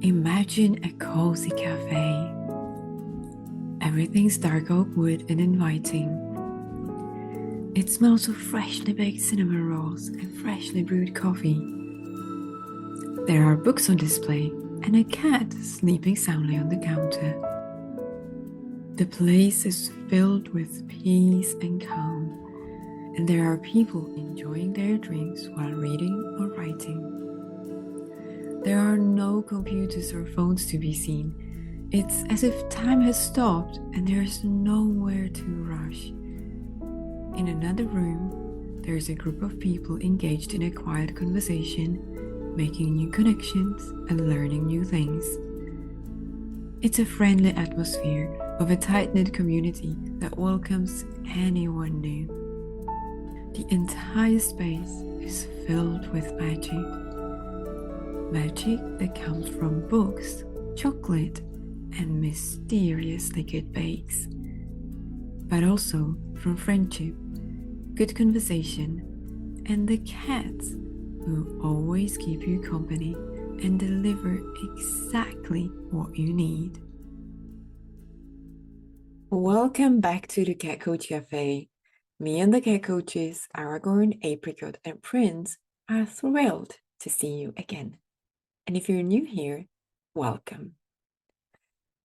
Imagine a cozy cafe. Everything's dark oak wood and inviting. It smells of freshly baked cinnamon rolls and freshly brewed coffee. There are books on display and a cat sleeping soundly on the counter. The place is filled with peace and calm, and there are people enjoying their drinks while reading or writing. There are no computers or phones to be seen. It's as if time has stopped and there's nowhere to rush. In another room, there's a group of people engaged in a quiet conversation, making new connections and learning new things. It's a friendly atmosphere of a tight-knit community that welcomes anyone new. The entire space is filled with magic. Magic that comes from books, chocolate, and mysterious liquid bakes. But also from friendship, good conversation, and the cats who always keep you company and deliver exactly what you need. Welcome back to the Cat Coach Cafe. Me and the cat coaches, Aragorn, Apricot, and Prince, are thrilled to see you again. And if you're new here, welcome.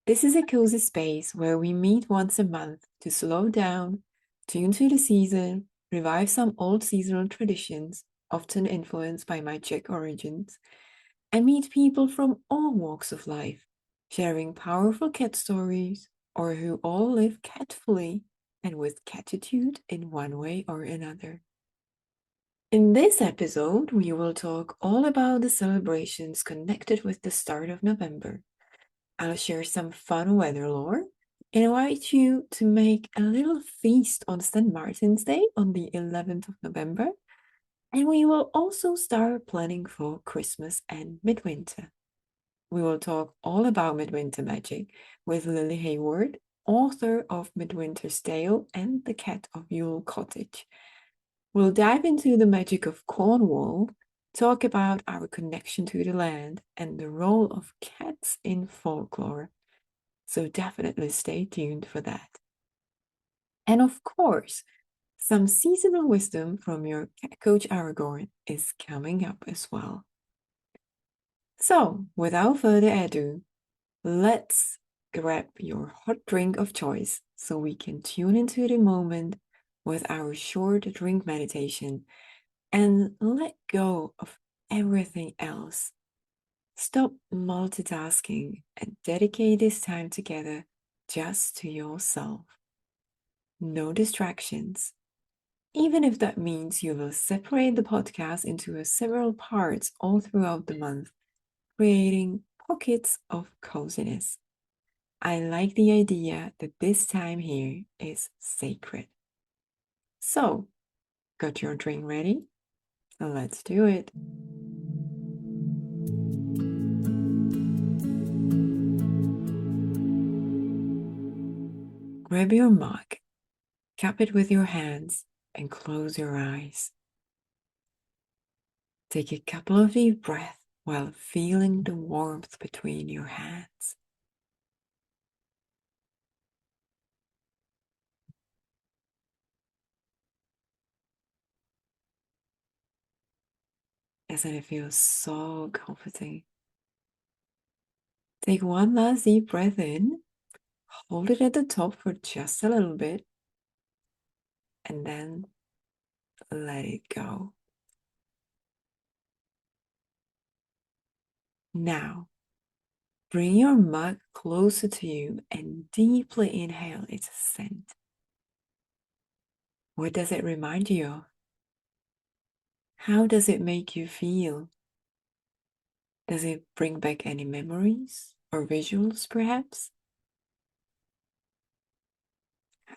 This is a cozy space where we meet once a month to slow down, tune to the season, revive some old seasonal traditions, often influenced by my Czech origins, and meet people from all walks of life, sharing powerful cat stories, or who all live catfully and with catitude in one way or another. In this episode, we will talk all about the celebrations connected with the start of November. I'll share some fun weather lore, invite you to make a little feast on St. Martin's Day on the 11th of November, and we will also start planning for Christmas and midwinter. We will talk all about midwinter magic with Lili Hayward, author of Midwinter's Tale and The Cat of Yule Cottage. We'll dive into the magic of Cornwall, talk about our connection to the land and the role of cats in folklore. So definitely stay tuned for that. And of course, some seasonal wisdom from your Cat Coach Aragorn is coming up as well. So, without further ado, let's grab your hot drink of choice so we can tune into the moment with our short drink meditation and let go of everything else. Stop multitasking and dedicate this time together just to yourself. No distractions. Even if that means you will separate the podcast into several parts all throughout the month, creating pockets of coziness. I like the idea that this time here is sacred. So, got your drink ready? Let's do it. Grab your mug, cup it with your hands, and close your eyes. Take a couple of deep breaths while feeling the warmth between your hands. Doesn't it feel so comforting? Take one last deep breath in, hold it at the top for just a little bit, and then let it go. Now, bring your mug closer to you and deeply inhale its scent. What does it remind you of? How does it make you feel? Does it bring back any memories or visuals, perhaps?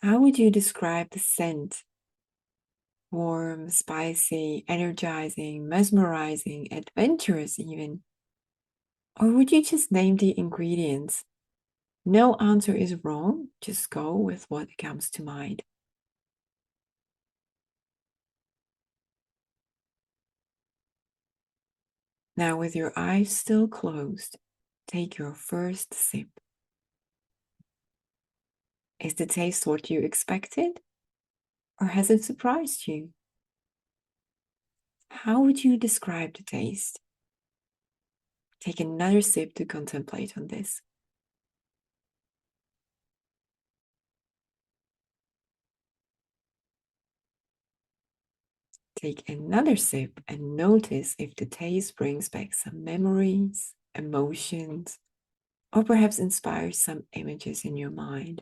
How would you describe the scent? Warm, spicy, energizing, mesmerizing, adventurous even? Or would you just name the ingredients? No answer is wrong, just go with what comes to mind. Now, with your eyes still closed, take your first sip. Is the taste what you expected? Or has it surprised you? How would you describe the taste? Take another sip to contemplate on this. Take another sip and notice if the taste brings back some memories, emotions, or perhaps inspires some images in your mind.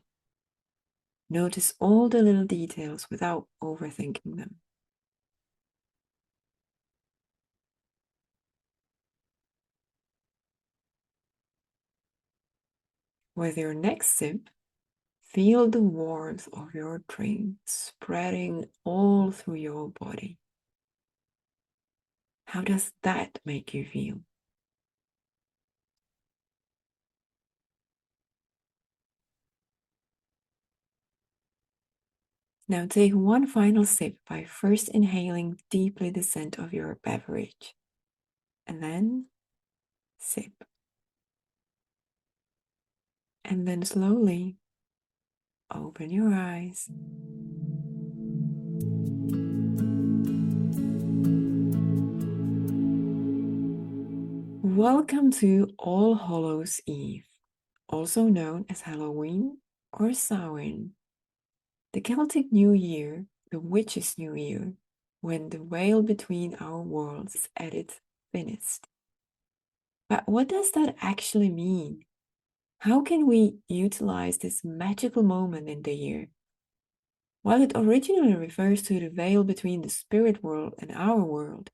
Notice all the little details without overthinking them. With your next sip, feel the warmth of your drink spreading all through your body. How does that make you feel? Now take one final sip by first inhaling deeply the scent of your beverage, and then sip. And then slowly open your eyes. Welcome to All Hallows Eve, also known as Halloween or Samhain. The Celtic New Year, the Witches' New Year, when the veil between our worlds is at its thinnest. But what does that actually mean? How can we utilize this magical moment in the year? While it originally refers to the veil between the spirit world and our world,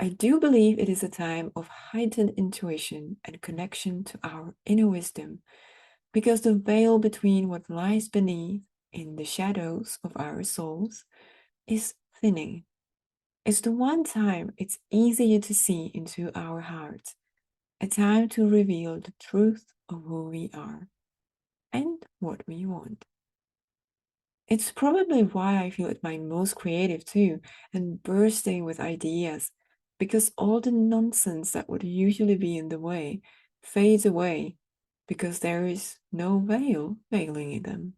I do believe it is a time of heightened intuition and connection to our inner wisdom, because the veil between what lies beneath in the shadows of our souls is thinning. It's the one time it's easier to see into our hearts, a time to reveal the truth of who we are and what we want. It's probably why I feel at my most creative too, and bursting with ideas, because all the nonsense that would usually be in the way fades away because there is no veil veiling in them.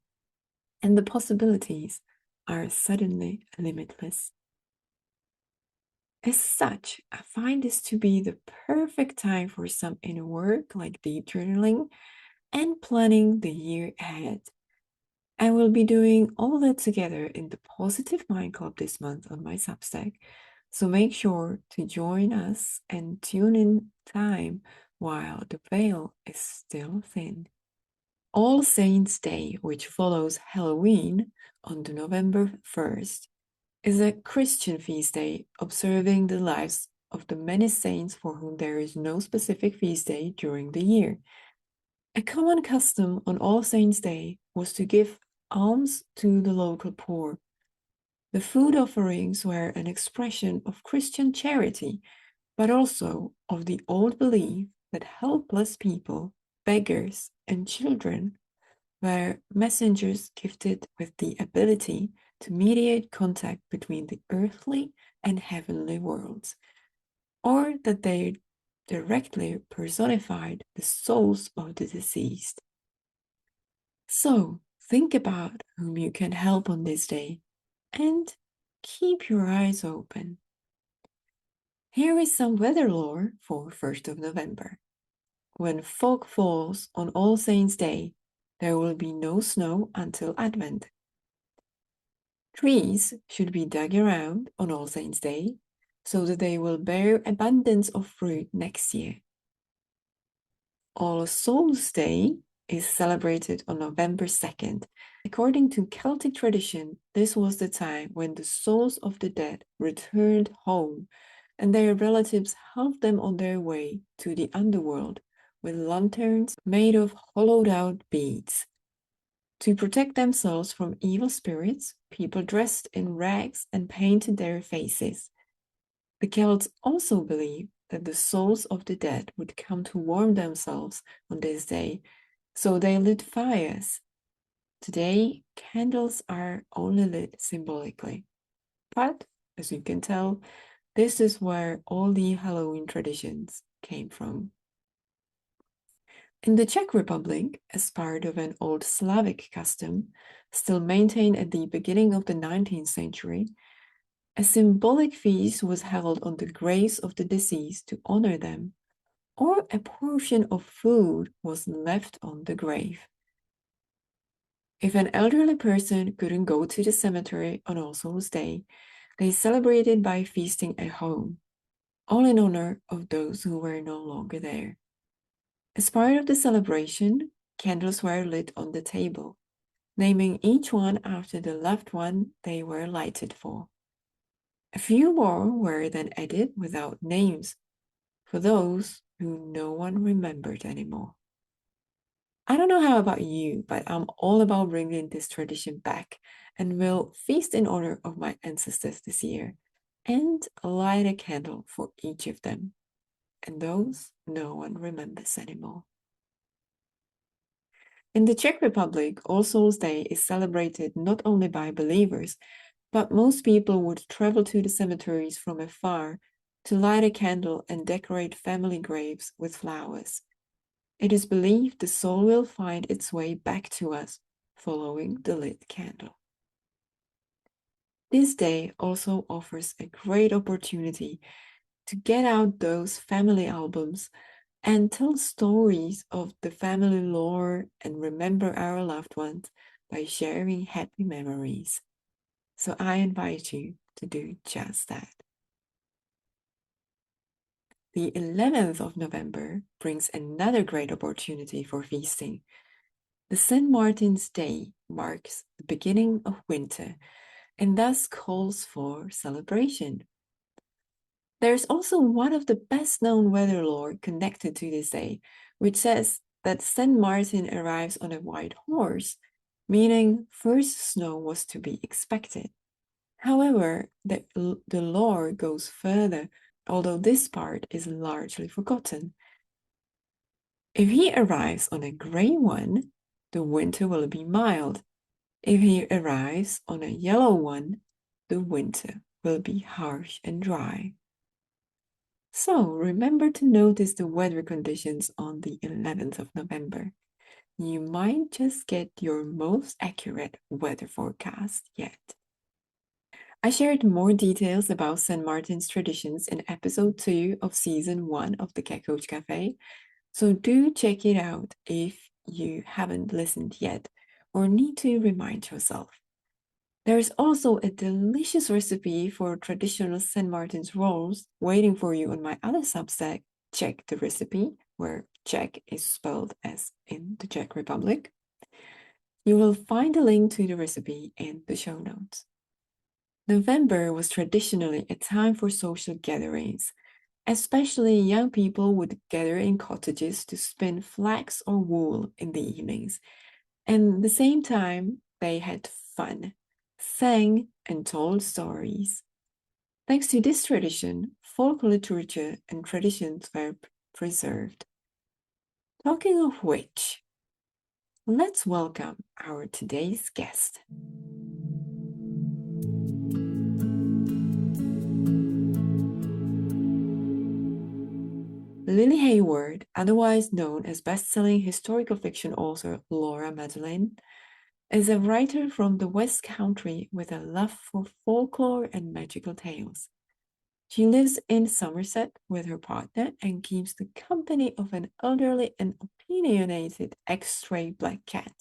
And the possibilities are suddenly limitless. As such, I find this to be the perfect time for some inner work like deep journaling and planning the year ahead. I will be doing all that together in the Positive Mind Club this month on my Substack, so make sure to join us and tune in time while the veil is still thin. All Saints' Day, which follows Halloween on the November 1st, is a Christian feast day observing the lives of the many saints for whom there is no specific feast day during the year. A common custom on All Saints' Day was to give alms to the local poor. The food offerings were an expression of Christian charity, but also of the old belief that helpless people, beggars, and children were messengers gifted with the ability to mediate contact between the earthly and heavenly worlds, or that they directly personified the souls of the deceased. So think about whom you can help on this day and keep your eyes open. Here is some weather lore for 1st of November. When fog falls on All Saints' Day, there will be no snow until Advent. Trees should be dug around on All Saints' Day so that they will bear abundance of fruit next year. All Souls' Day is celebrated on November 2nd. According to Celtic tradition, this was the time when the souls of the dead returned home and their relatives helped them on their way to the underworld with lanterns made of hollowed out beads. To protect themselves from evil spirits, people dressed in rags and painted their faces. The Celts also believed that the souls of the dead would come to warm themselves on this day, so they lit fires. Today, candles are only lit symbolically. But, as you can tell, this is where all the Halloween traditions came from. In the Czech Republic, as part of an old Slavic custom, still maintained at the beginning of the 19th century, a symbolic feast was held on the graves of the deceased to honor them, or a portion of food was left on the grave. If an elderly person couldn't go to the cemetery on All Souls' Day, they celebrated by feasting at home, all in honor of those who were no longer there. As part of the celebration, candles were lit on the table, naming each one after the loved one they were lighted for. A few more were then added without names for those who no one remembered anymore. I don't know how about you, but I'm all about bringing this tradition back and will feast in honor of my ancestors this year and light a candle for each of them and those no one remembers anymore. In the Czech Republic, All Souls' Day is celebrated not only by believers, but most people would travel to the cemeteries from afar to light a candle and decorate family graves with flowers. It is believed the soul will find its way back to us following the lit candle. This day also offers a great opportunity to get out those family albums and tell stories of the family lore and remember our loved ones by sharing happy memories. So I invite you to do just that. The 11th of November brings another great opportunity for feasting. The St. Martin's Day marks the beginning of winter and thus calls for celebration. There's also one of the best known weather lore connected to this day, which says that St. Martin arrives on a white horse, meaning first snow was to be expected. However, the lore goes further, although this part is largely forgotten. If he arrives on a grey one, the winter will be mild. If he arrives on a yellow one, the winter will be harsh and dry. So remember to notice the weather conditions on the 11th of November. You might just get your most accurate weather forecast yet. I shared more details about St. Martin's traditions in episode 2 of season 1 of the Cat Coach Cafe, so do check it out if you haven't listened yet or need to remind yourself. There is also a delicious recipe for traditional St. Martin's rolls waiting for you on my other Substack, Check the Recipe, where Czech is spelled as in the Czech Republic. You will find a link to the recipe in the show notes. November was traditionally a time for social gatherings. Especially young people would gather in cottages to spin flax or wool in the evenings. And at the same time, they had fun, sang, and told stories. Thanks to this tradition, folk literature and traditions were preserved. Talking of which, let's welcome our today's guest. Lili Hayward, otherwise known as best-selling historical fiction author Laura Madeleine, is a writer from the West Country with a love for folklore and magical tales. She lives in Somerset with her partner and keeps the company of an elderly and opinionated ex-stray black cat.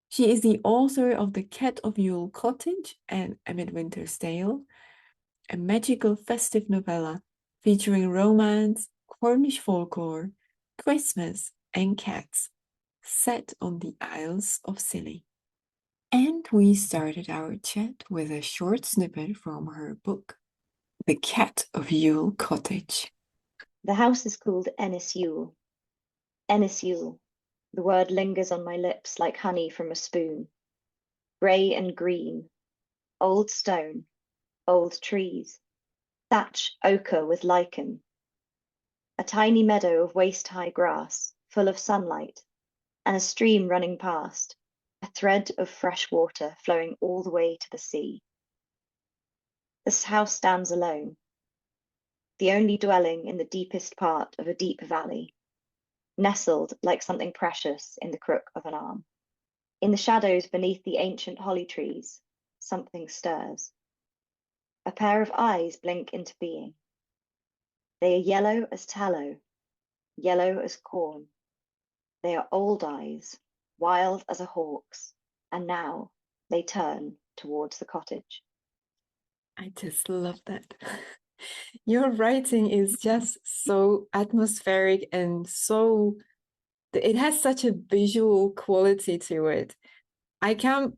She is the author of The Cat of Yule, Cottage and A Midwinter's Tale, a magical festive novella featuring romance, Cornish folklore, Christmas, and cats, set on the Isles of Scilly. And we started our chat with a short snippet from her book, The Cat of Yule, Cottage. The house is called Ennis Yule. Ennis Yule. The word lingers on my lips like honey from a spoon. Grey and green, old stone, old trees, thatch ochre with lichen. A tiny meadow of waist-high grass, full of sunlight, and a stream running past, a thread of fresh water flowing all the way to the sea. This house stands alone, the only dwelling in the deepest part of a deep valley. nestled like something precious in the crook of an arm. In the shadows beneath the ancient holly trees, something stirs. A pair of eyes blink into being. They are yellow as tallow, yellow as corn. They are old eyes, wild as a hawk's, and now they turn towards the cottage. I just love that. Your writing is just so atmospheric and so, it has such a visual quality to it. I come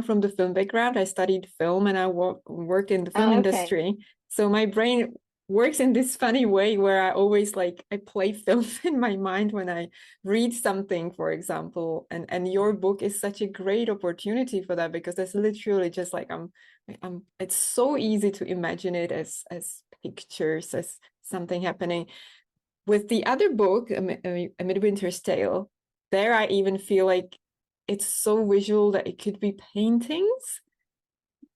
from the film background. I studied film and I worked in the film Oh, okay. industry. So my brain works in this funny way where I always I play films in my mind when I read something, for example. And your book is such a great opportunity for that, because it's literally just it's so easy to imagine it as pictures, as something happening. With the other book, A Midwinter's Tale, there I even feel like it's so visual that it could be paintings.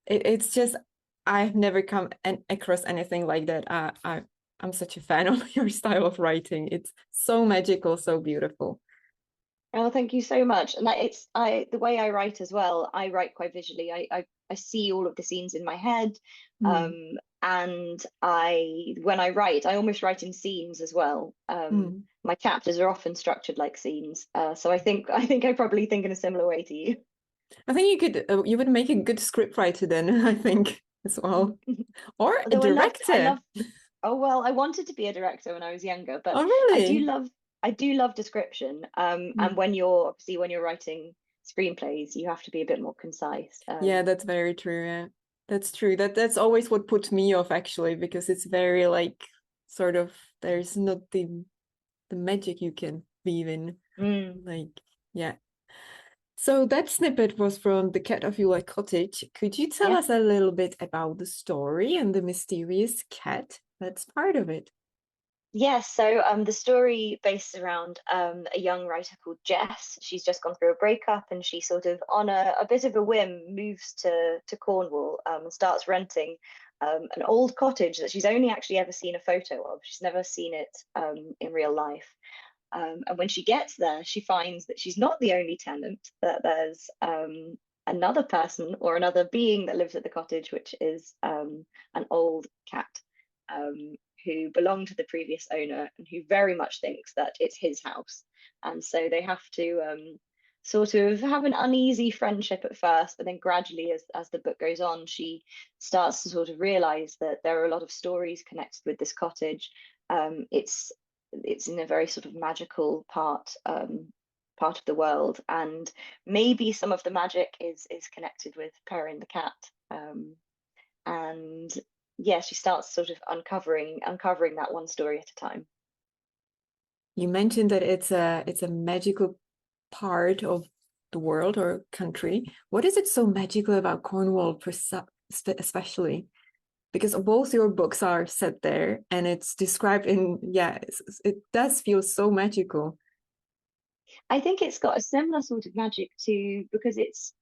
It's just, I've never come across anything like that. I'm such a fan of your style of writing. It's so magical, so beautiful. Oh, thank you so much. And the way I write as well, I write quite visually. I see all of the scenes in my head. Mm. And when I write, I almost write in scenes as well. Mm. My chapters are often structured like scenes. So I probably think in a similar way to you. I think you would make a good scriptwriter then, I think, as well. Or a Although I director. love, oh well, I wanted to be a director when I was younger, but Oh, I do really? love I do love description. And Mm. when you're writing screenplays, you have to be a bit more concise. Yeah, that's very true. Yeah, that's true. That's always what puts me off, actually, because it's very sort of, there's not the magic you can weave in. Mm, Yeah. So that snippet was from The Cat of Yule Cottage. Could you tell yeah. us a little bit about the story and the mysterious cat that's part of it? Yeah, so the story based around a young writer called Jess. She's just gone through a breakup, and she sort of, on a bit of a whim, moves to Cornwall, and starts renting an old cottage that she's only actually ever seen a photo of. She's never seen it in real life. And when she gets there, she finds that she's not the only tenant, that there's another person or another being that lives at the cottage, which is an old cat. Who belonged to the previous owner and who very much thinks that it's his house. And so they have to sort of have an uneasy friendship at first, but then gradually, as the book goes on, she starts to sort of realize that there are a lot of stories connected with this cottage. It's in a very sort of magical part of the world, and maybe some of the magic is connected with Perrin the cat. And yeah, she starts sort of uncovering that one story at a time. You mentioned that it's a magical part of the world or country. What is it so magical about Cornwall, especially? Because both your books are set there, and it's described in, yeah, it does feel so magical. I think it's got a similar sort of magic to, because it's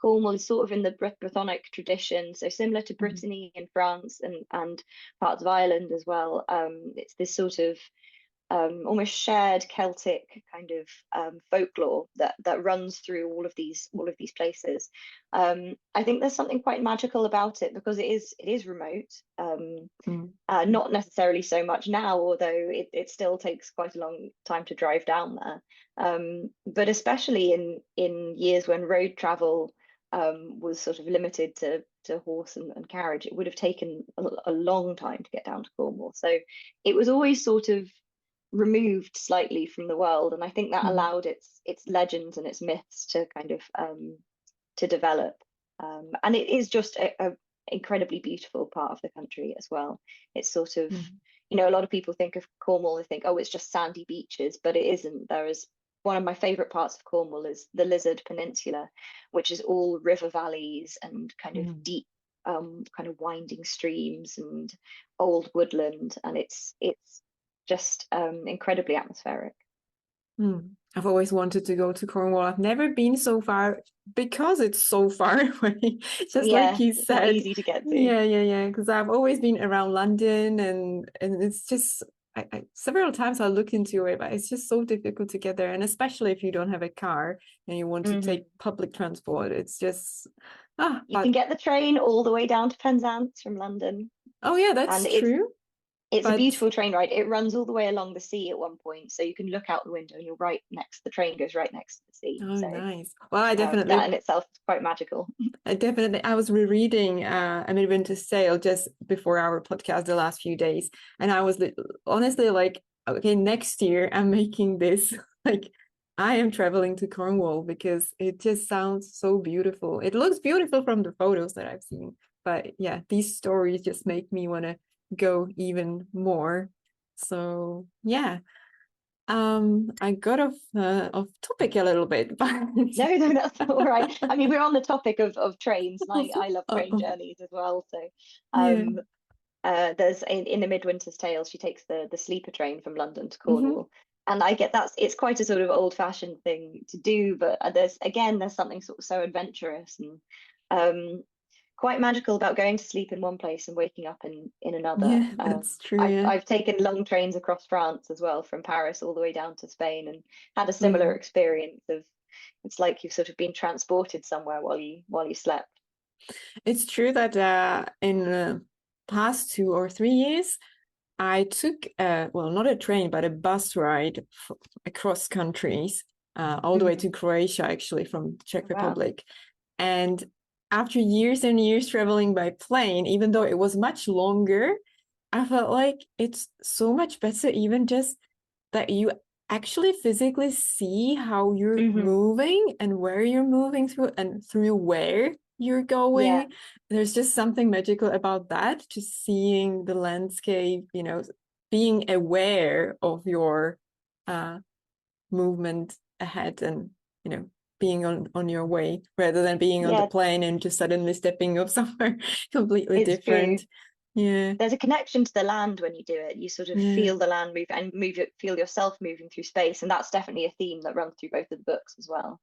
Cornwall is sort of in the Brythonic tradition, so similar to Mhm. Brittany in France and parts of Ireland as well. It's this sort of almost shared Celtic kind of folklore that runs through all of these places. I think there's something quite magical about it because it is remote. Mm. Not necessarily so much now, although it still takes quite a long time to drive down there. But especially in years when road travel was sort of limited to horse and carriage, it would have taken a long time to get down to Cornwall. So it was always sort of removed slightly from the world, and I think that Mm. allowed its legends and its myths to kind of to develop. And it is just a incredibly beautiful part of the country as well. It's sort of, Mm. a lot of people think of Cornwall, they think, oh, it's just sandy beaches, but it isn't. There is one of my favorite parts of Cornwall is the Lizard Peninsula, which is all river valleys and kind of Mm. deep, kind of winding streams and old woodland, and it's just incredibly atmospheric. Mm. I've always wanted to go to Cornwall. I've never been so far because it's so far away, just like Yeah, you it's not said. easy to get to. Yeah. Because I've always been around London, and it's just, several times I look into it, but it's just so difficult to get there. And especially if you don't have a car and you want to take public transport, it's just, You can get the train all the way down to Penzance from London. Oh yeah, that's And true. it's a beautiful train ride. It runs all the way along the sea at one point, so you can look out the window and you're right next. The train goes right next to the sea. Oh, so nice. Well, I definitely that in itself is quite magical. I was rereading A Midwinter's Tale just before our podcast the last few days, and I was honestly like, okay, next year I'm making this. Like, I am traveling to Cornwall because it just sounds so beautiful. It looks beautiful from the photos that I've seen, but yeah, these stories just make me want to go even more. So yeah, I got off topic a little bit, but No, that's all right. I mean, we're on the topic of trains, and I love train journeys as well. So there's in the Midwinter's Tale, she takes the sleeper train from London to Cornwall. And I get it's quite a sort of old-fashioned thing to do, but there's something sort of so adventurous and quite magical about going to sleep in one place and waking up in another. Yeah, that's true. I've taken long trains across France as well, from Paris all the way down to Spain, and had a similar experience of it's like you've sort of been transported somewhere while you slept. It's true that in the past 2 or 3 years, I took well, not a train, but a bus ride across countries, all the way to Croatia, actually, from Czech Republic. And after years and years traveling by plane, even though it was much longer, I felt like it's so much better, even just that you actually physically see how you're moving and where you're moving through and through where you're going. Yeah. There's just something magical about that, just seeing the landscape, being aware of your movement ahead and, being on your way rather than being on the plane and just suddenly stepping up somewhere completely different. True. Yeah. There's a connection to the land when you do it. You sort of feel the land move and feel yourself moving through space. And that's definitely a theme that runs through both of the books as well.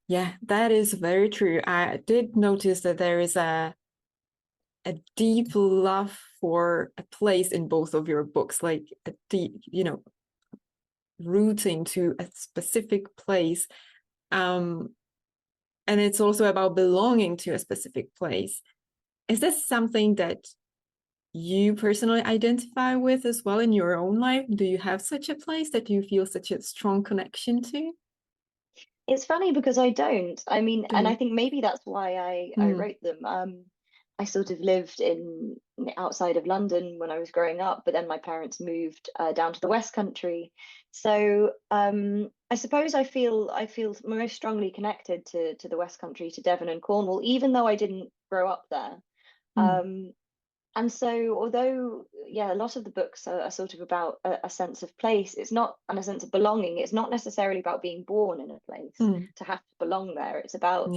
Yeah, that is very true. I did notice that there is a deep love for a place in both of your books, like a deep, rooting to a specific place. And it's also about belonging to a specific place. Is this something that you personally identify with as well in your own life? Do you have such a place that you feel such a strong connection to? It's funny because I don't. I mean, and I think maybe that's why I wrote them. I sort of lived outside of London when I was growing up, but then my parents moved down to the West Country. So I suppose I feel most strongly connected to the West Country, to Devon and Cornwall, even though I didn't grow up there. And so, although, a lot of the books are sort of about a sense of place, it's not, and a sense of belonging. It's not necessarily about being born in a place to have to belong there. It's about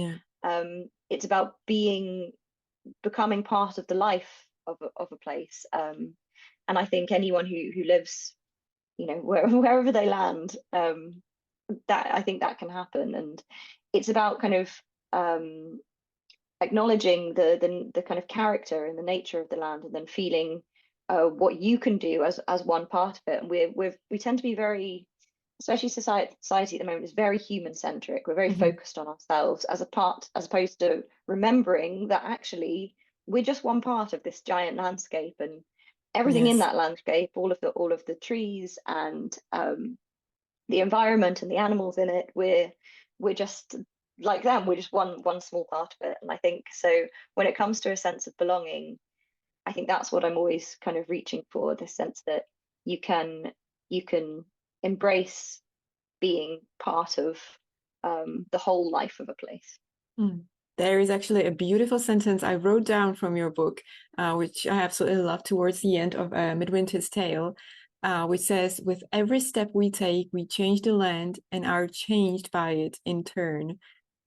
becoming part of the life of a place. And I think anyone who lives, wherever they land, that I think that can happen. And it's about kind of acknowledging the kind of character and the nature of the land, and then feeling what you can do as one part of it. And we tend to be very, especially society at the moment, is very human centric. We're very focused on ourselves as opposed to remembering that actually we're just one part of this giant landscape, and everything in that landscape, all of the trees and the environment and the animals in it, we're just like them. We're just one small part of it. And I think so when it comes to a sense of belonging, I think that's what I'm always kind of reaching for, this sense that you can embrace being part of the whole life of a place. There is actually a beautiful sentence I wrote down from your book, which I absolutely love, towards the end of Midwinter's Tale, which says, "With every step we take, we change the land and are changed by it in turn.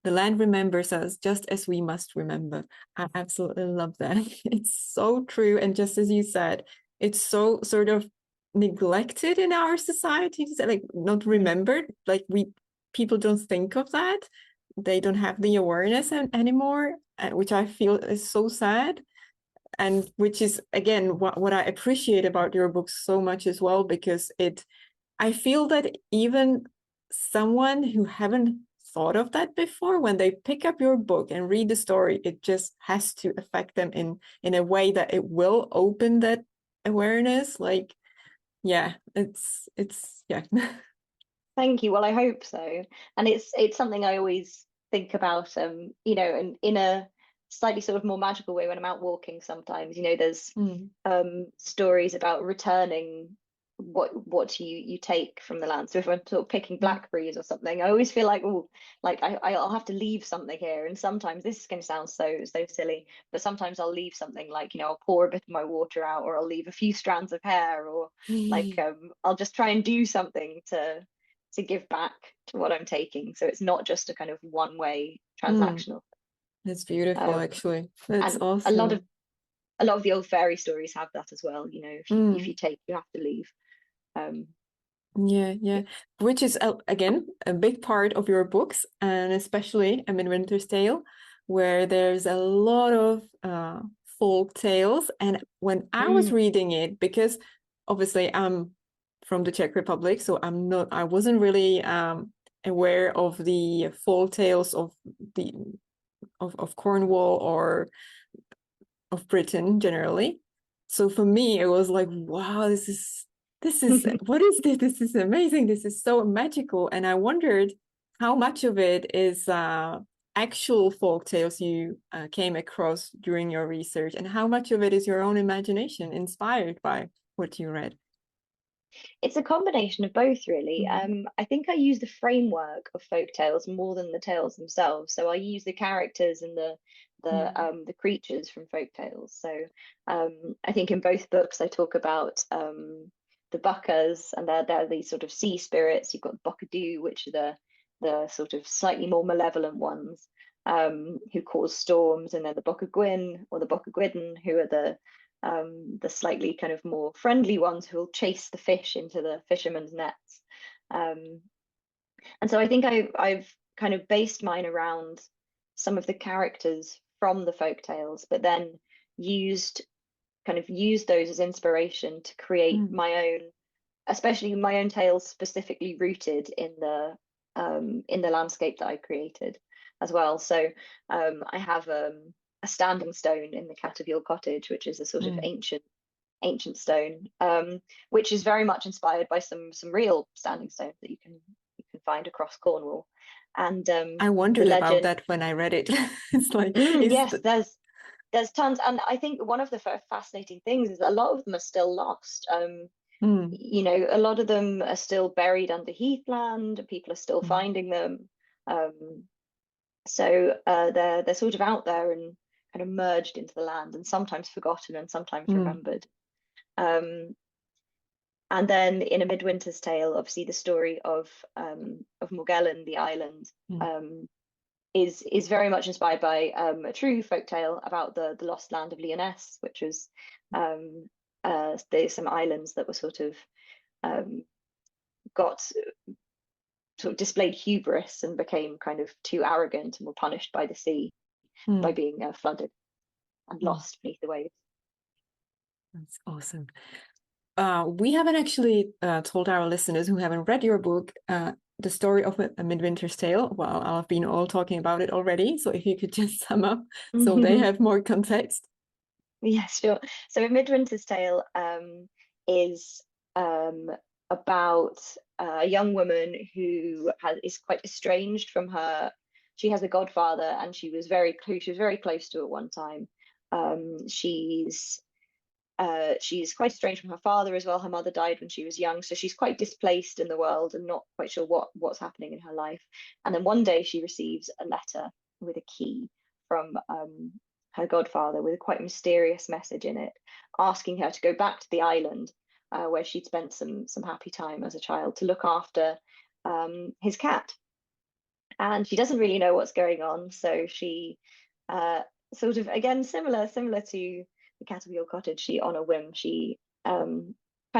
The land remembers us just as we must remember." I absolutely love that. It's so true. And just as you said, it's so sort of neglected in our society, like not remembered, like people don't think of that. They don't have the awareness anymore, which I feel is so sad. and which is again what I appreciate about your book so much as well, because I feel that even someone who haven't thought of that before, when they pick up your book and read the story, it just has to affect them in a way that it will open that awareness. Like, yeah, it's yeah. Thank you. Well, I hope so. And it's something I always think about, you know, and in a slightly sort of more magical way when I'm out walking sometimes, you know, there's Mm. stories about returning what you take from the land. So if I'm sort of picking Mm. blackberries or something, I always feel like, oh, like I'll have to leave something here. And sometimes this is going to sound so silly, but sometimes I'll leave something like, you know, I'll pour a bit of my water out, or I'll leave a few strands of hair, or like I'll just try and do something to give back to what I'm taking. So it's not just a kind of one-way Mm. transactional. That's beautiful, Um, actually. That's and awesome. a lot of the old fairy stories have that as well. You know, if you take, you have to leave. Um, Yeah. Which is again a big part of your books, and especially A Midwinter's Tale, where there's a lot of folk tales. And when I was mm, reading it, because obviously I'm from the Czech Republic, so I wasn't really aware of the folk tales of the of Cornwall or of Britain generally. So for me, it was like, wow, this is what is this? This is amazing. This is so magical. And I wondered how much of it is actual folk tales you came across during your research, and how much of it is your own imagination inspired by what you read. it's a combination of both, really. Mm. I think I use the framework of folk tales more than the tales themselves. So I use the characters and Mm. the creatures from folk tales. So I think in both books I talk about the buckers, and they're these sort of sea spirits. You've got the bockadoo, which are the sort of slightly more malevolent ones, who cause storms, and then the bockagwyn or the bockagwydden, who are the slightly kind of more friendly ones who will chase the fish into the fishermen's nets. Um, and so I think I've kind of based mine around some of the characters from the folk tales, but then used used those as inspiration to create Mm. my own, especially my own tales specifically rooted in the landscape that I created as well. So I have a standing stone in the Cat of Yule Cottage, which is a sort of Mm. ancient stone, which is very much inspired by some real standing stones that you can find across Cornwall. And I the wondered about legend, that when I read it. It's like, is yes, there's tons, and I think one of the fascinating things is that a lot of them are still lost. mm, You know, a lot of them are still buried under heathland. People are still mm, finding them. Um, so they're sort of out there and kind of merged into the land, and sometimes forgotten and sometimes mm, remembered. Um, and then in A Midwinter's Tale, obviously the story of Morgellon, the island, mm, um, is very much inspired by a true folk tale about the lost land of Lyonesse, which was um, there's some islands that were sort of um, got sort of displayed hubris and became kind of too arrogant and were punished by the sea by mm, being flooded and mm. lost beneath the waves. That's awesome. We haven't actually told our listeners who haven't read your book the story of A Midwinter's Tale. Well, I've been all talking about it already. So if you could just sum up so they have more context. Yeah, sure. So, A Midwinter's Tale is um, about a young woman who is quite estranged from her. She has a godfather, and she was very close. She was very close to at one time. She's quite estranged from her father as well. Her mother died when she was young, so she's quite displaced in the world and not quite sure what's happening in her life. And then one day she receives a letter with a key from her godfather with a quite mysterious message in it, asking her to go back to the island where she'd spent some happy time as a child to look after his cat. And she doesn't really know what's going on, so she uh, sort of again similar to the Cat of Yule Cottage. She on a whim she kind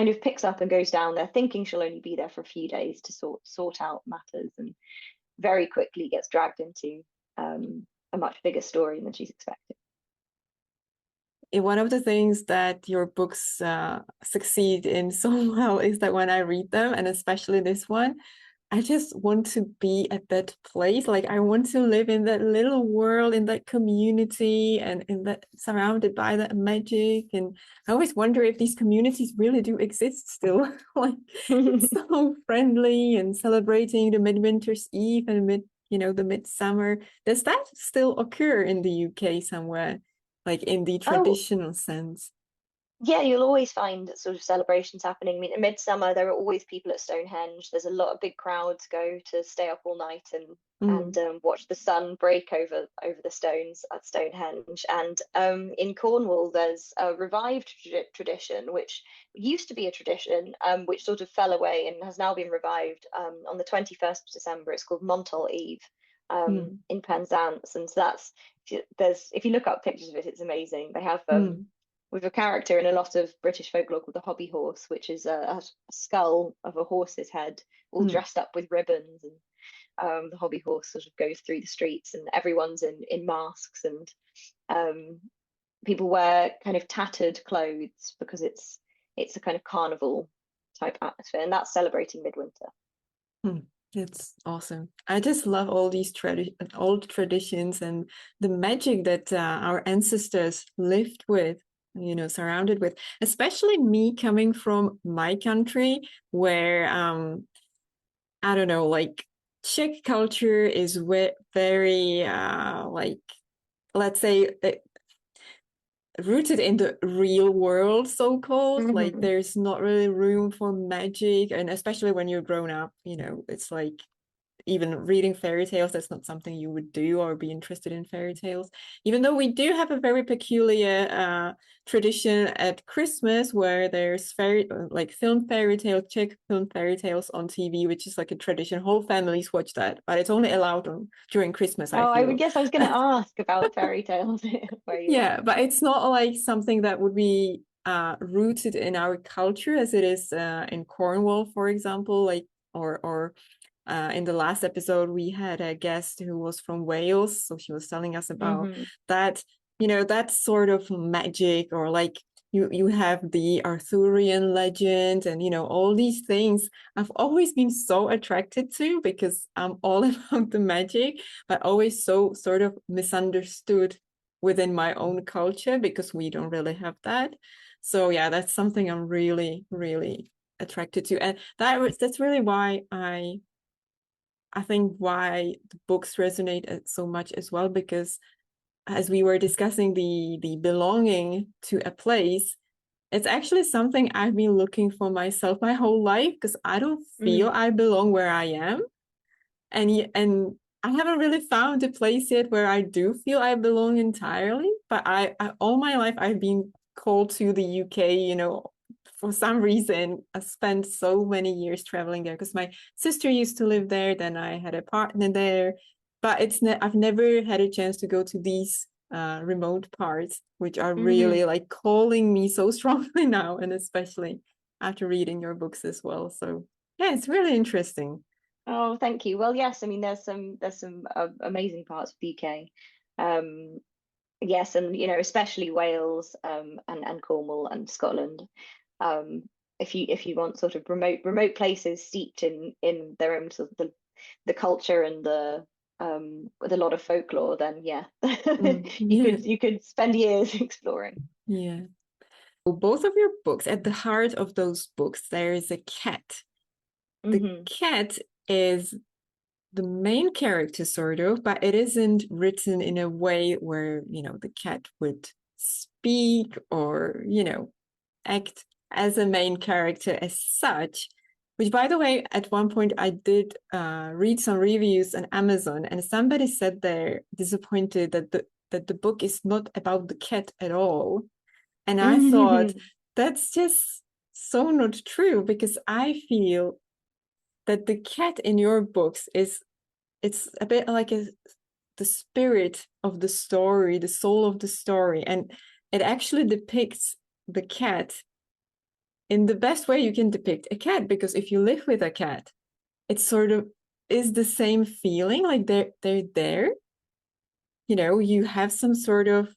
of picks up and goes down there, thinking she'll only be there for a few days to sort out matters, and very quickly gets dragged into a much bigger story than she's expected. one of the things that your books succeed in so well is that when I read them, and especially this one, I just want to be at that place. Like I want to live in that little world, in that community, and in that surrounded by that magic. And I always wonder if these communities really do exist still. Like it's so friendly and celebrating the Midwinter's Eve and the midsummer. Does that still occur in the UK somewhere, like in the Oh, traditional sense? yeah, you'll always find sort of celebrations happening. I mean, in midsummer, there are always people at Stonehenge. There's a lot of big crowds go to stay up all night and Mm, watch the sun break over the stones at Stonehenge. And in Cornwall, there's a revived tradition, which used to be a tradition, which sort of fell away and has now been revived. On the 21st of December, it's called Montal Eve, mm, in Penzance, and so that's if you look up pictures of it, it's amazing. They have mm, with a character in a lot of British folklore called the hobby horse, which is a skull of a horse's head, all mm. dressed up with ribbons, and the hobby horse sort of goes through the streets, and everyone's in masks, and um, people wear kind of tattered clothes because it's a kind of carnival type atmosphere, and that's celebrating midwinter. It's awesome. I just love all these old traditions and the magic that our ancestors lived with, surrounded with. Especially me coming from my country, where I don't know, like Czech culture is very like, let's say, rooted in the real world, so-called. Like Hmm. there's not really room for magic, and especially when you're grown up, it's like even reading fairy tales, that's not something you would do or be interested in fairy tales. Even though we do have a very peculiar tradition at Christmas where there's like film fairy tales, Czech film fairy tales on TV, which is like a tradition. Whole families watch that, but it's only allowed during Christmas, I Oh, I would feel. guess I was going to ask about fairy tales where you are. Yeah, but it's not like something that would be rooted in our culture as it is in Cornwall, for example, like or in the last episode, we had a guest who was from Wales. So she was telling us about Hmm. that, that sort of magic, or like you have the Arthurian legend and, all these things I've always been so attracted to because I'm all about the magic, but always so sort of misunderstood within my own culture because we don't really have that. So yeah, that's something I'm really, really attracted to. And that's really why I think why the books resonate so much as well, because as we were discussing the belonging to a place, it's actually something I've been looking for myself my whole life because I don't feel Mm. I belong where I am. And I haven't really found a place yet where I do feel I belong entirely. But I all my life I've been called to the UK, for some reason. I spent so many years traveling there because my sister used to live there, then I had a partner there. But I've never had a chance to go to these remote parts, which are Hmm. really like calling me so strongly now, and especially after reading your books as well. So yeah, it's really interesting. Oh, thank you. Well, yes, I mean there's some amazing parts of the UK. Um, yes, and especially Wales, and Cornwall and Scotland. Um, if you want sort of remote places steeped in their own sort of the culture and the with a lot of folklore, then yeah, you Yeah. could spend years exploring. Yeah. Well, both of your books, at the heart of those books, there is a cat. The Hmm. cat is the main character, sort of, but it isn't written in a way where, the cat would speak or, act as a main character as such. Which, by the way, at one point I did read some reviews on Amazon, and somebody said they're disappointed that the book is not about the cat at all. And I thought that's just so not true because I feel that the cat in your books it's a bit like the spirit of the story, the soul of the story, and it actually depicts the cat in the best way you can depict a cat, because if you live with a cat, it sort of is the same feeling, like they're there. You have some sort of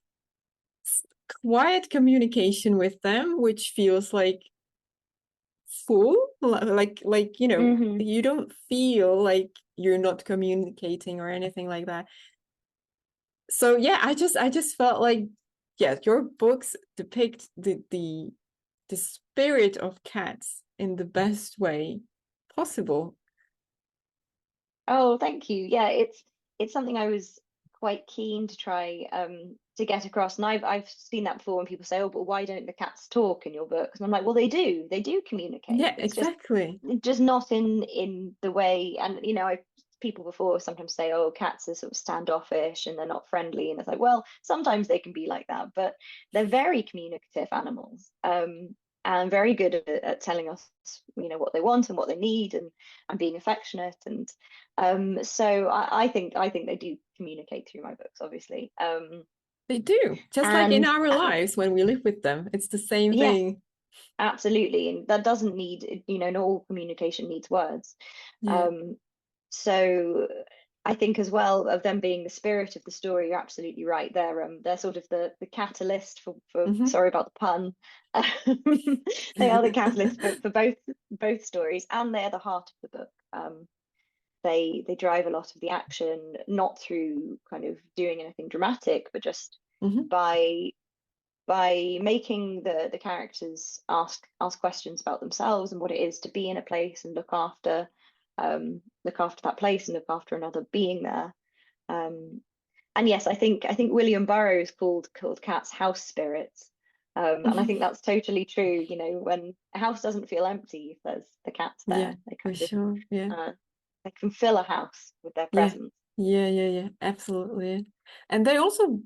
quiet communication with them, which feels like full, like you know, Hmm. you don't feel like you're not communicating or anything like that. So yeah, I just felt like, yeah, your books depict the spirit of cats in the best way possible. Oh, thank you. Yeah, it's something I was quite keen to try to get across. And I've seen that before when people say, "Oh, but why don't the cats talk in your books?" And I'm like, "Well, they do. They do communicate. Yeah, It's exactly. just not in the way." And you know, I people before sometimes say, "Oh, cats are sort of standoffish and they're not friendly." And it's like, well, sometimes they can be like that, but they're very communicative animals. And very good at telling us, you know, what they want and what they need, and being affectionate. And so I think they do communicate through my books, obviously. They do. Just like in And our lives when we live with them. It's the same yes, thing. absolutely. And that doesn't need, you know, not all communication needs words. Yeah. Um, so I think as well of them being the spirit of the story, you're absolutely right. They're sort of the catalyst for Hmm. sorry about the pun. They are the catalyst for both stories, and they're the heart of the book. They drive a lot of the action, not through kind of doing anything dramatic, but just Hmm. by making the characters ask questions about themselves and what it is to be in a place and look after that place and look after another being there. Um, and yes, I think William Burroughs called cats house spirits. And I think that's totally true. You know, when a house doesn't feel empty if there's the cats Yeah, there, they for kind of sure. Yeah. they can fill a house with their Yeah. presence. Yeah. Absolutely. And they also,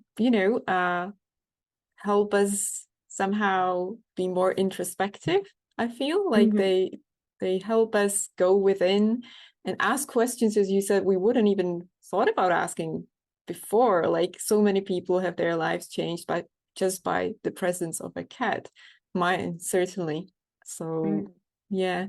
help us somehow be more introspective. I feel like Hmm. they help us go within and ask questions, as you said, we wouldn't even thought about asking before. Like so many people have their lives changed by just by the presence of a cat. Mine certainly. So Mm. yeah.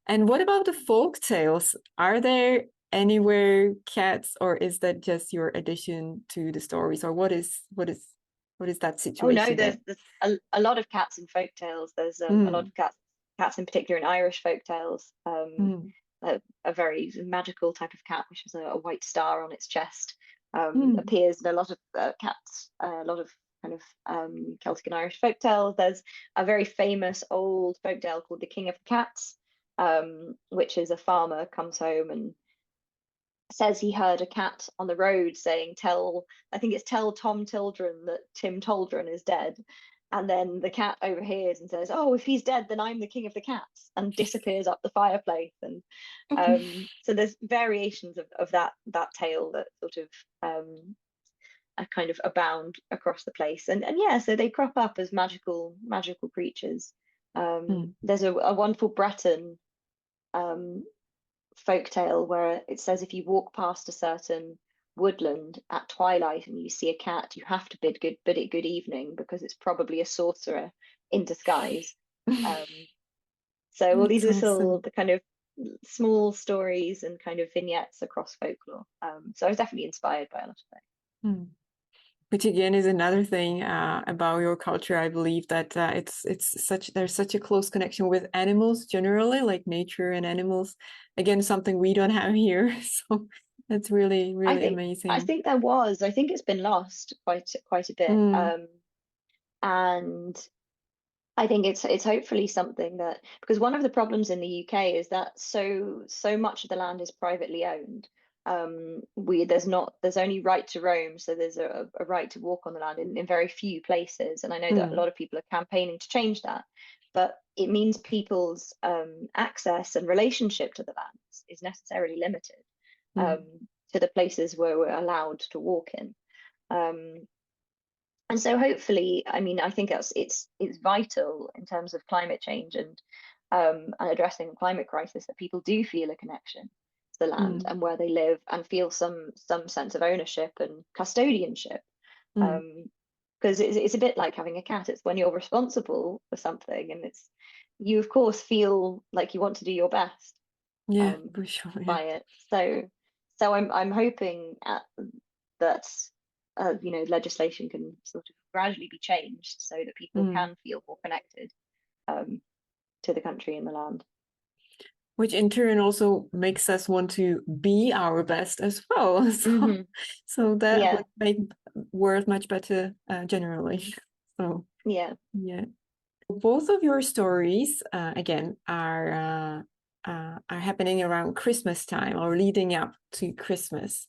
And what about the folk tales? Are there anywhere cats, or is that just your addition to the stories, or what is that Oh no, situation there's there? a lot of cats in folk tales. There's a lot Mm, of cats in particular in Irish folk tales. mm, A very magical type of cat, which has a white star on its chest, mm, appears in a lot of cats, a lot of kind of Celtic and Irish folk tales. There's a very famous old folk tale called The King of the Cats, which is a farmer comes home and says he heard a cat on the road saying, I think it's tell Tom Tildren that Tim Toldren is dead. And then the cat overhears and says, "Oh, if he's dead, then I'm the king of the cats," and disappears up the fireplace. And so there's variations of that tale that sort of are kind of abound across the place. And yeah, so they crop up as magical creatures. mm, There's a wonderful Breton um, folktale where it says if you walk past a certain woodland at twilight and you see a cat, you have to bid it good evening because it's probably a sorcerer in disguise. mm. Um, so all these That's little awesome. the kind of small stories and kind of vignettes across folklore. So I was definitely inspired by a lot of that. Mm. Which again is another thing about your culture. I believe that there's such a close connection with animals generally, like nature and animals. Again, something we don't have here. So that's really, I really think I amazing. think there was. I think it's been lost quite a bit. Mm, And I think it's hopefully something that because one of the problems in the UK is that so much of the land is privately owned. We there's only right to roam, so there's a right to walk on the land in very few places. And I know that a mm, lot of people are campaigning to change that, but it means people's access and relationship to the land is necessarily limited mm, to the places where we're allowed to walk in. Um, and so hopefully, I mean, I think it's vital in terms of climate change and addressing the climate crisis that people do feel a connection to the land mm, and where they live and feel some sense of ownership and custodianship. mm. Um, because it's a bit like having a cat. It's when you're responsible for something and it's you of course feel like you want to do your best Yeah, um for sure. Yeah. by it. So I'm hoping that you know legislation can sort of gradually be changed so that people can feel more connected to the country and the land. Which in turn also makes us want to be our best as well. So that would make world much better generally. So yeah. Both of your stories again are happening around Christmas time or leading up to Christmas.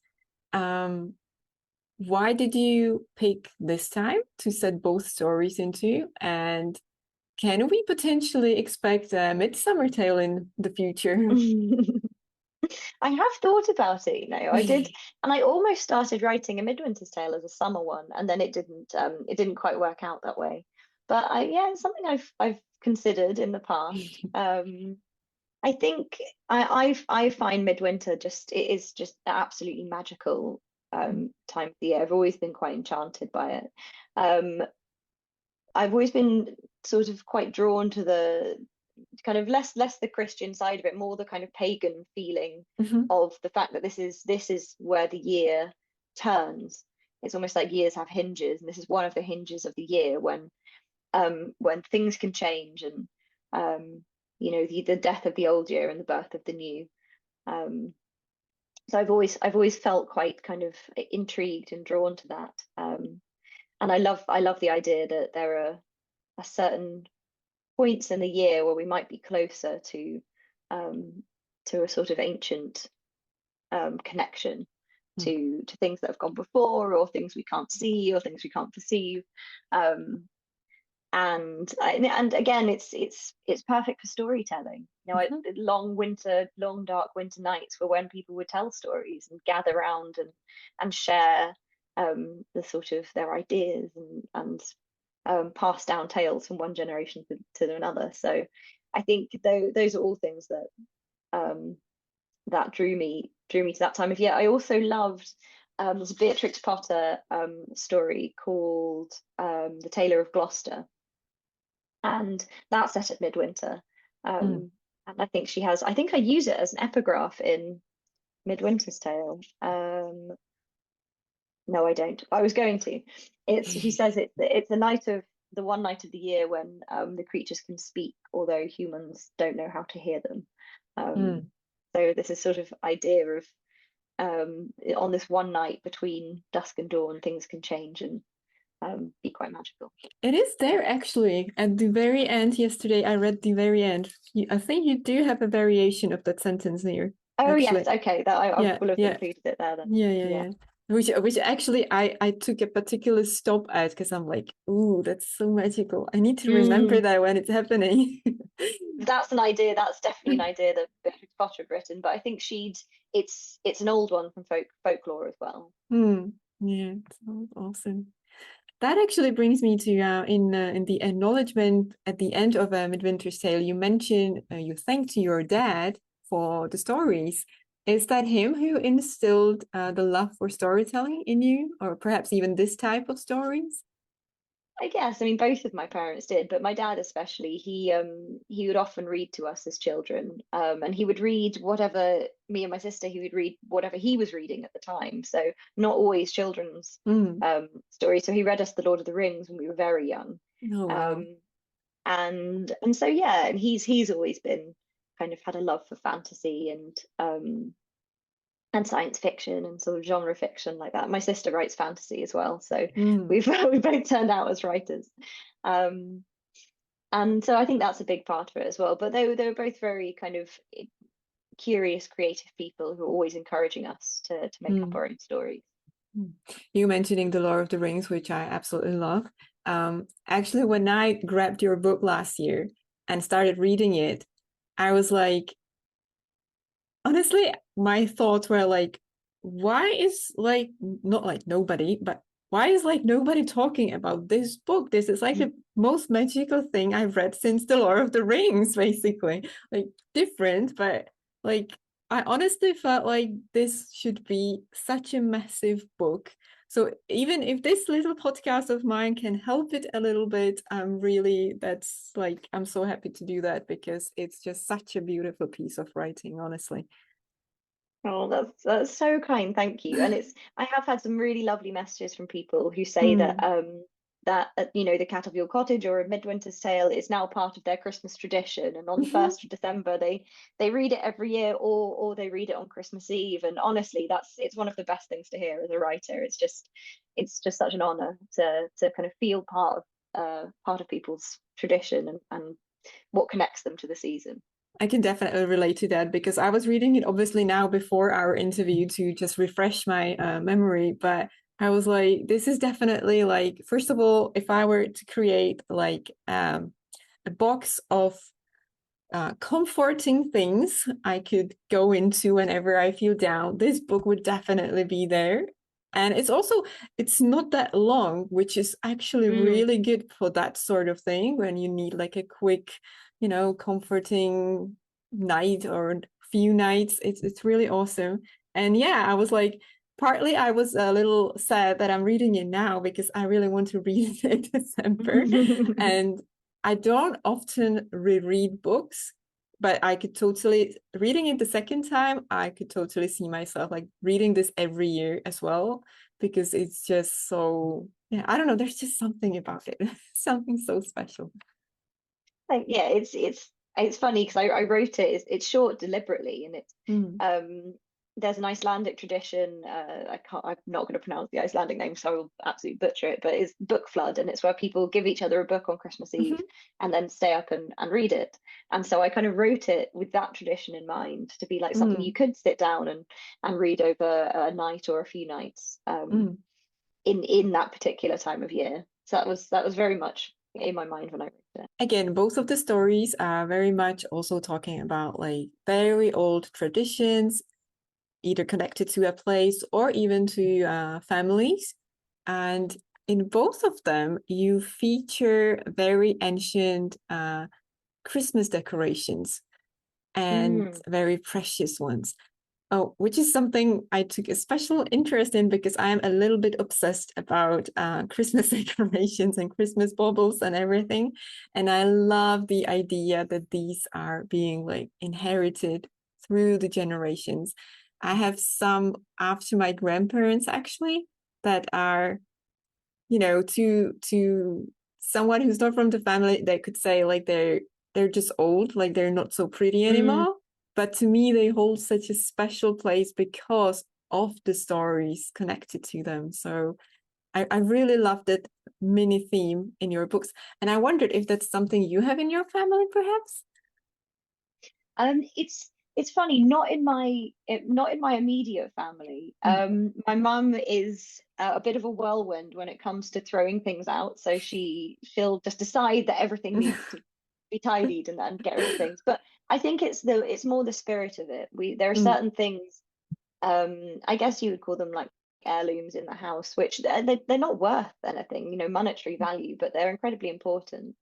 Why did you pick this time to set both stories into? And can we potentially expect a Midsummer Tale in the future? I have thought about it, I did, and I almost started writing A Midwinter's Tale as a summer one, and then it didn't quite work out that way. But it's something I've considered in the past. I think I find midwinter it is just an absolutely magical time of the year. I've always been quite enchanted by it. I've always been sort of quite drawn to the kind of less the Christian side of it, more the kind of pagan feeling of the fact that this is where the year turns. It's almost like years have hinges, and this is one of the hinges of the year when things can change, and the death of the old year and the birth of the new. So I've always felt quite kind of intrigued and drawn to that. And I love the idea that there are a certain points in the year where we might be closer to a sort of ancient connection to things that have gone before, or things we can't see, or things we can't perceive. And again, it's perfect for storytelling. Long dark winter nights were when people would tell stories and gather around and share the sort of their ideas and pass down tales from one generation to another. So I think those are all things that that drew me to that time of year. I also loved there's a Beatrix Potter story called The Tailor of Gloucester, and that's set at midwinter. And I think I use it as an epigraph in Midwinter's Tale. No, I don't. I was going to. She says it's the one night of the year when the creatures can speak, although humans don't know how to hear them. So this is sort of idea of on this one night between dusk and dawn, things can change and be quite magical. It is there actually at the very end. Yesterday I read the very end. I think you do have a variation of that sentence here. Oh actually. Yes, okay. That I will have included it there then. Yeah. Which actually I took a particular stop at because I'm like, ooh, that's so magical. I need to remember that when it's happening. That's an idea. That's definitely an idea that Beatrix Potter had written, but I think it's an old one from folklore as well. Yeah, sounds awesome. That actually brings me to in the acknowledgement at the end of Midwinter's Tale, you mentioned you thanked your dad for the stories. Is that him who instilled the love for storytelling in you, or perhaps even this type of stories? I guess. I mean, both of my parents did, but my dad especially. He would often read to us as children, and he would read whatever me and my sister. He would read whatever he was reading at the time. So not always children's stories. So he read us The Lord of the Rings when we were very young. Oh, wow. And so and he's always been kind of had a love for fantasy and science fiction and sort of genre fiction like that. My sister writes fantasy as well, so we've both turned out as writers, and so I think that's a big part of it as well. But they were both very kind of curious, creative people who are always encouraging us to make up our own stories. You mentioning The Lord of the Rings, which I absolutely love. Actually, when I grabbed your book last year and started reading it, I was like, honestly, my thoughts were like, why is like not like nobody, but why is like nobody talking about this book? This is like the most magical thing I've read since The Lord of the Rings, basically. Like different, but like I honestly felt like this should be such a massive book. So even if this little podcast of mine can help it a little bit, I'm so happy to do that because it's just such a beautiful piece of writing, honestly. Oh, that's so kind. Thank you. And I have had some really lovely messages from people who say that that the Cat of your Cottage or A Midwinter's Tale is now part of their Christmas tradition, and on the 1st of December they read it every year, or they read it on Christmas Eve. And honestly, it's one of the best things to hear as a writer. It's just such an honor to kind of feel part of people's tradition, and what connects them to the season. I can definitely relate to that, because I was reading it obviously now before our interview to just refresh my memory, but I was like, this is definitely like, first of all, if I were to create like a box of comforting things I could go into whenever I feel down, this book would definitely be there. And it's not that long, which is actually really good for that sort of thing, when you need like a quick, comforting night or few nights. It's really awesome. And yeah, I was like, partly I was a little sad that I'm reading it now, because I really want to read it in December. And I don't often reread books, but I could totally, reading it the second time, I could totally see myself like reading this every year as well, because it's just so, yeah, I don't know, there's just something about it, something so special. Yeah, it's funny because I wrote it. It's short deliberately, and there's an Icelandic tradition. I'm not going to pronounce the Icelandic name, so I will absolutely butcher it. But it's book flood, and it's where people give each other a book on Christmas Eve and then stay up and read it. And so I kind of wrote it with that tradition in mind, to be like something you could sit down and read over a night or a few nights in that particular time of year. So that was very much in my mind when I wrote it. Again, both of the stories are very much also talking about like very old traditions, either connected to a place or even to families. And in both of them, you feature very ancient Christmas decorations, and very precious ones. Oh, which is something I took a special interest in, because I am a little bit obsessed about Christmas decorations and Christmas baubles and everything. And I love the idea that these are being like inherited through the generations. I have some after my grandparents, actually, that are, to someone who's not from the family, they could say like they're just old, like they're not so pretty anymore. But to me, they hold such a special place because of the stories connected to them. So I really love that mini theme in your books. And I wondered if that's something you have in your family, perhaps? It's funny, not in my immediate family. My mum is a bit of a whirlwind when it comes to throwing things out. So she'll just decide that everything needs to be tidied and get rid of things. But I think it's more the spirit of it. There are certain things, I guess you would call them like heirlooms in the house, which they're not worth anything, monetary value, but they're incredibly important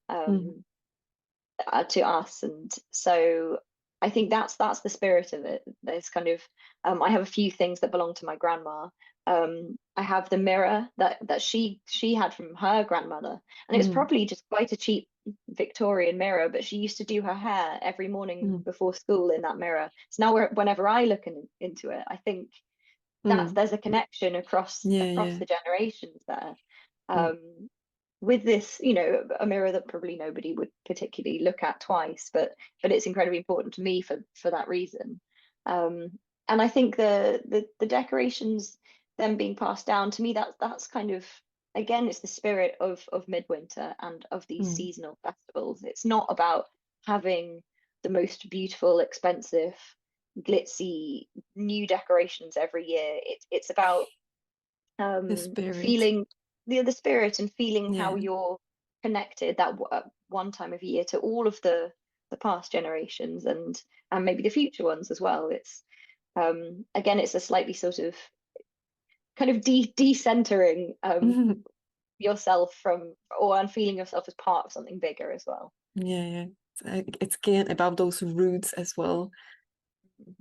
to us. And so I think that's the spirit of it. There's kind of I have a few things that belong to my grandma. I have the mirror that she had from her grandmother, and it's probably just quite a cheap Victorian mirror, but she used to do her hair every morning before school in that mirror. So now whenever I look into it, I think there's a connection across the generations there. With this, a mirror that probably nobody would particularly look at twice, but it's incredibly important to me for that reason. And I think the decorations, them being passed down to me, that's kind of, again, it's the spirit of midwinter and of these seasonal festivals. It's not about having the most beautiful, expensive, glitzy new decorations every year. It's about The spirit. feeling the spirit, and feeling how you're connected that one time of year to all of the past generations, and maybe the future ones as well. It's again, it's a slightly sort of kind of decentering yourself from, and feeling yourself as part of something bigger as well. It's again about those roots as well.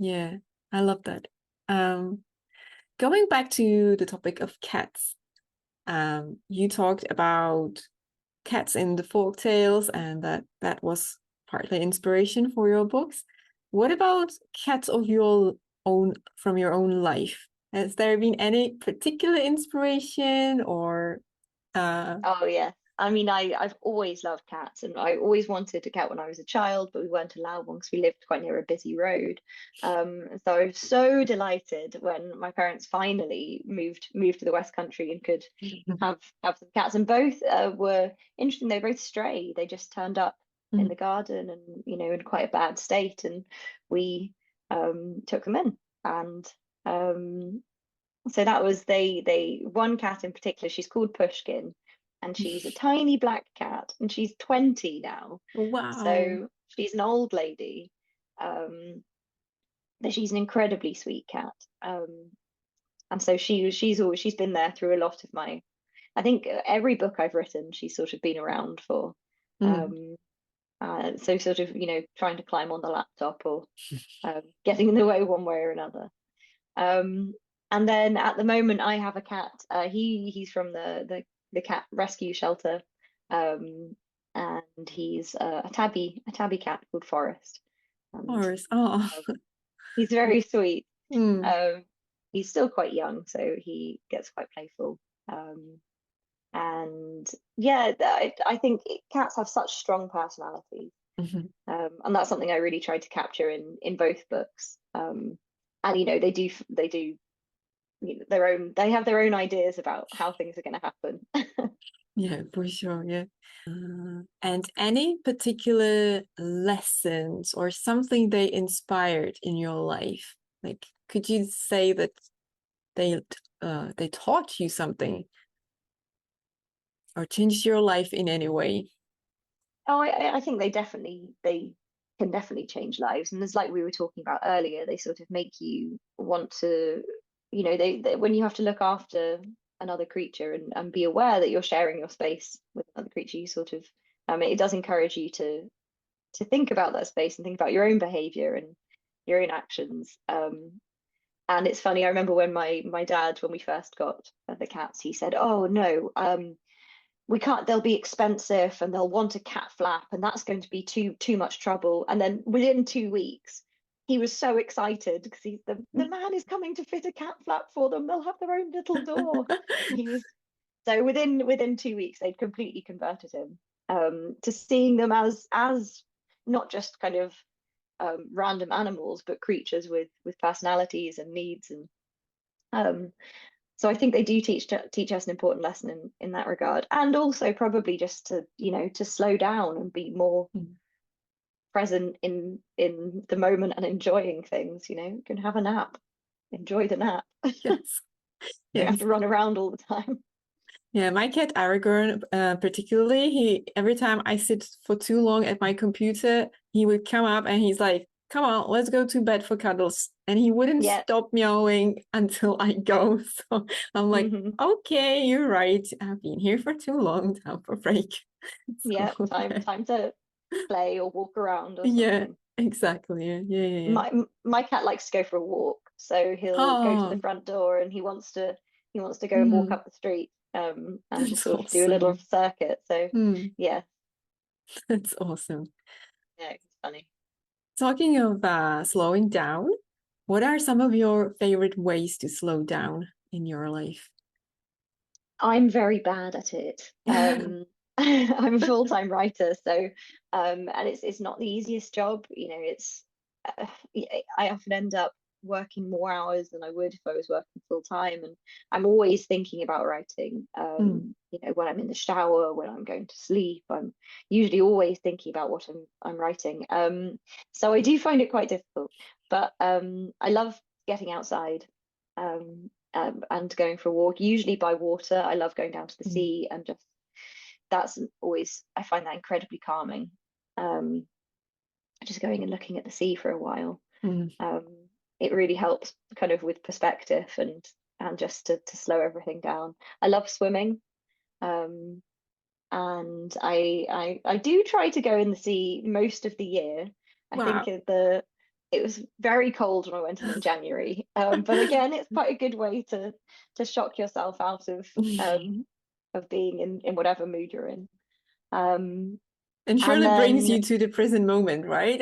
I love that. Going back to the topic of cats, you talked about cats in the folk tales, and that was partly inspiration for your books. What about cats of your own, from your own life? Has there been any particular inspiration, or Oh yeah. I mean, I've always loved cats, and I always wanted a cat when I was a child, but we weren't allowed one because we lived quite near a busy road. So I was so delighted when my parents finally moved to the West Country and could have some cats. And both were interesting. They're both stray. They just turned up in the garden, and in quite a bad state, and we took them in. And so that was they one cat in particular. She's called Pushkin, and she's a tiny black cat, and she's 20 now. Wow. So she's an old lady. But she's an incredibly sweet cat. And so she's been there through a lot of my, I think every book I've written, she's sort of been around for. Mm. So sort of, trying to climb on the laptop or getting in the way one way or another. And then at the moment I have a cat. He's from the cat rescue shelter. And he's a tabby cat called Forest. And Course. Oh. he's very sweet. Mm. He's still quite young, so he gets quite playful. And yeah, I think cats have such strong personalities. Mhm. And that's something I really tried to capture in both books. And they do they have their own ideas about how things are going to happen. Yeah, for sure. Yeah. And any particular lessons or something they inspired in your life? Like, could you say that they taught you something or changed your life in any way? Oh, I think they can definitely change lives, and as like we were talking about earlier, they sort of make you want to, they when you have to look after another creature and be aware that you're sharing your space with another creature, you sort of, it does encourage you to think about that space and think about your own behavior and your own actions. And it's funny, I remember when my dad, when we first got the cats, he said, "Oh no, we can't, they'll be expensive and they'll want a cat flap, and that's going to be too much trouble." And then within 2 weeks he was so excited because the man is coming to fit a cat flap for them. They'll have their own little door. He was so within 2 weeks they'd completely converted him to seeing them as not just kind of random animals, but creatures with personalities and needs. And so I think they do teach us an important lesson in that regard, and also probably just to slow down and be more present in the moment and enjoying things. You can have a nap, enjoy the nap. Yes. You don't have Yes. to run around all the time. Yeah, my cat Aragorn, particularly, every time I sit for too long at my computer, he would come up and he's like, "Come on, let's go to bed for cuddles." And he wouldn't Yeah. stop meowing until I go. So I'm like, Mm-hmm. okay, you're right. I've been here for too long. Time for break. Yeah. So, Time to play or walk around or yeah, something. exactly. Yeah. My cat likes to go for a walk, so he'll go to the Oh, front door and he wants to go and walk mm, up the street, and just that's sort of do a little awesome. circuit. So Mm, yeah, that's awesome. yeah, it's funny. Talking of slowing down, what are some of your favorite ways to slow down in your life? I'm very bad at it. I'm a full-time writer, so and it's not the easiest job. It's uh, I often end up working more hours than I would if I was working full time, and I'm always thinking about writing. Mm, When I'm in the shower, when I'm going to sleep, I'm usually always thinking about what I'm writing. So I do find it quite difficult, but I love getting outside. And going for a walk, usually by water. I love going down to the mm, sea, and I find that incredibly calming. Um, just going and looking at the sea for a while. mm. Um, it really helps kind of with perspective and just to slow everything down. I love swimming. Um, and I do try to go in the sea most of the year. I think Wow. it was very cold when I went in January, but again, it's quite a good way to shock yourself out of being in whatever mood you're in. And And surely brings then you to the present moment, right?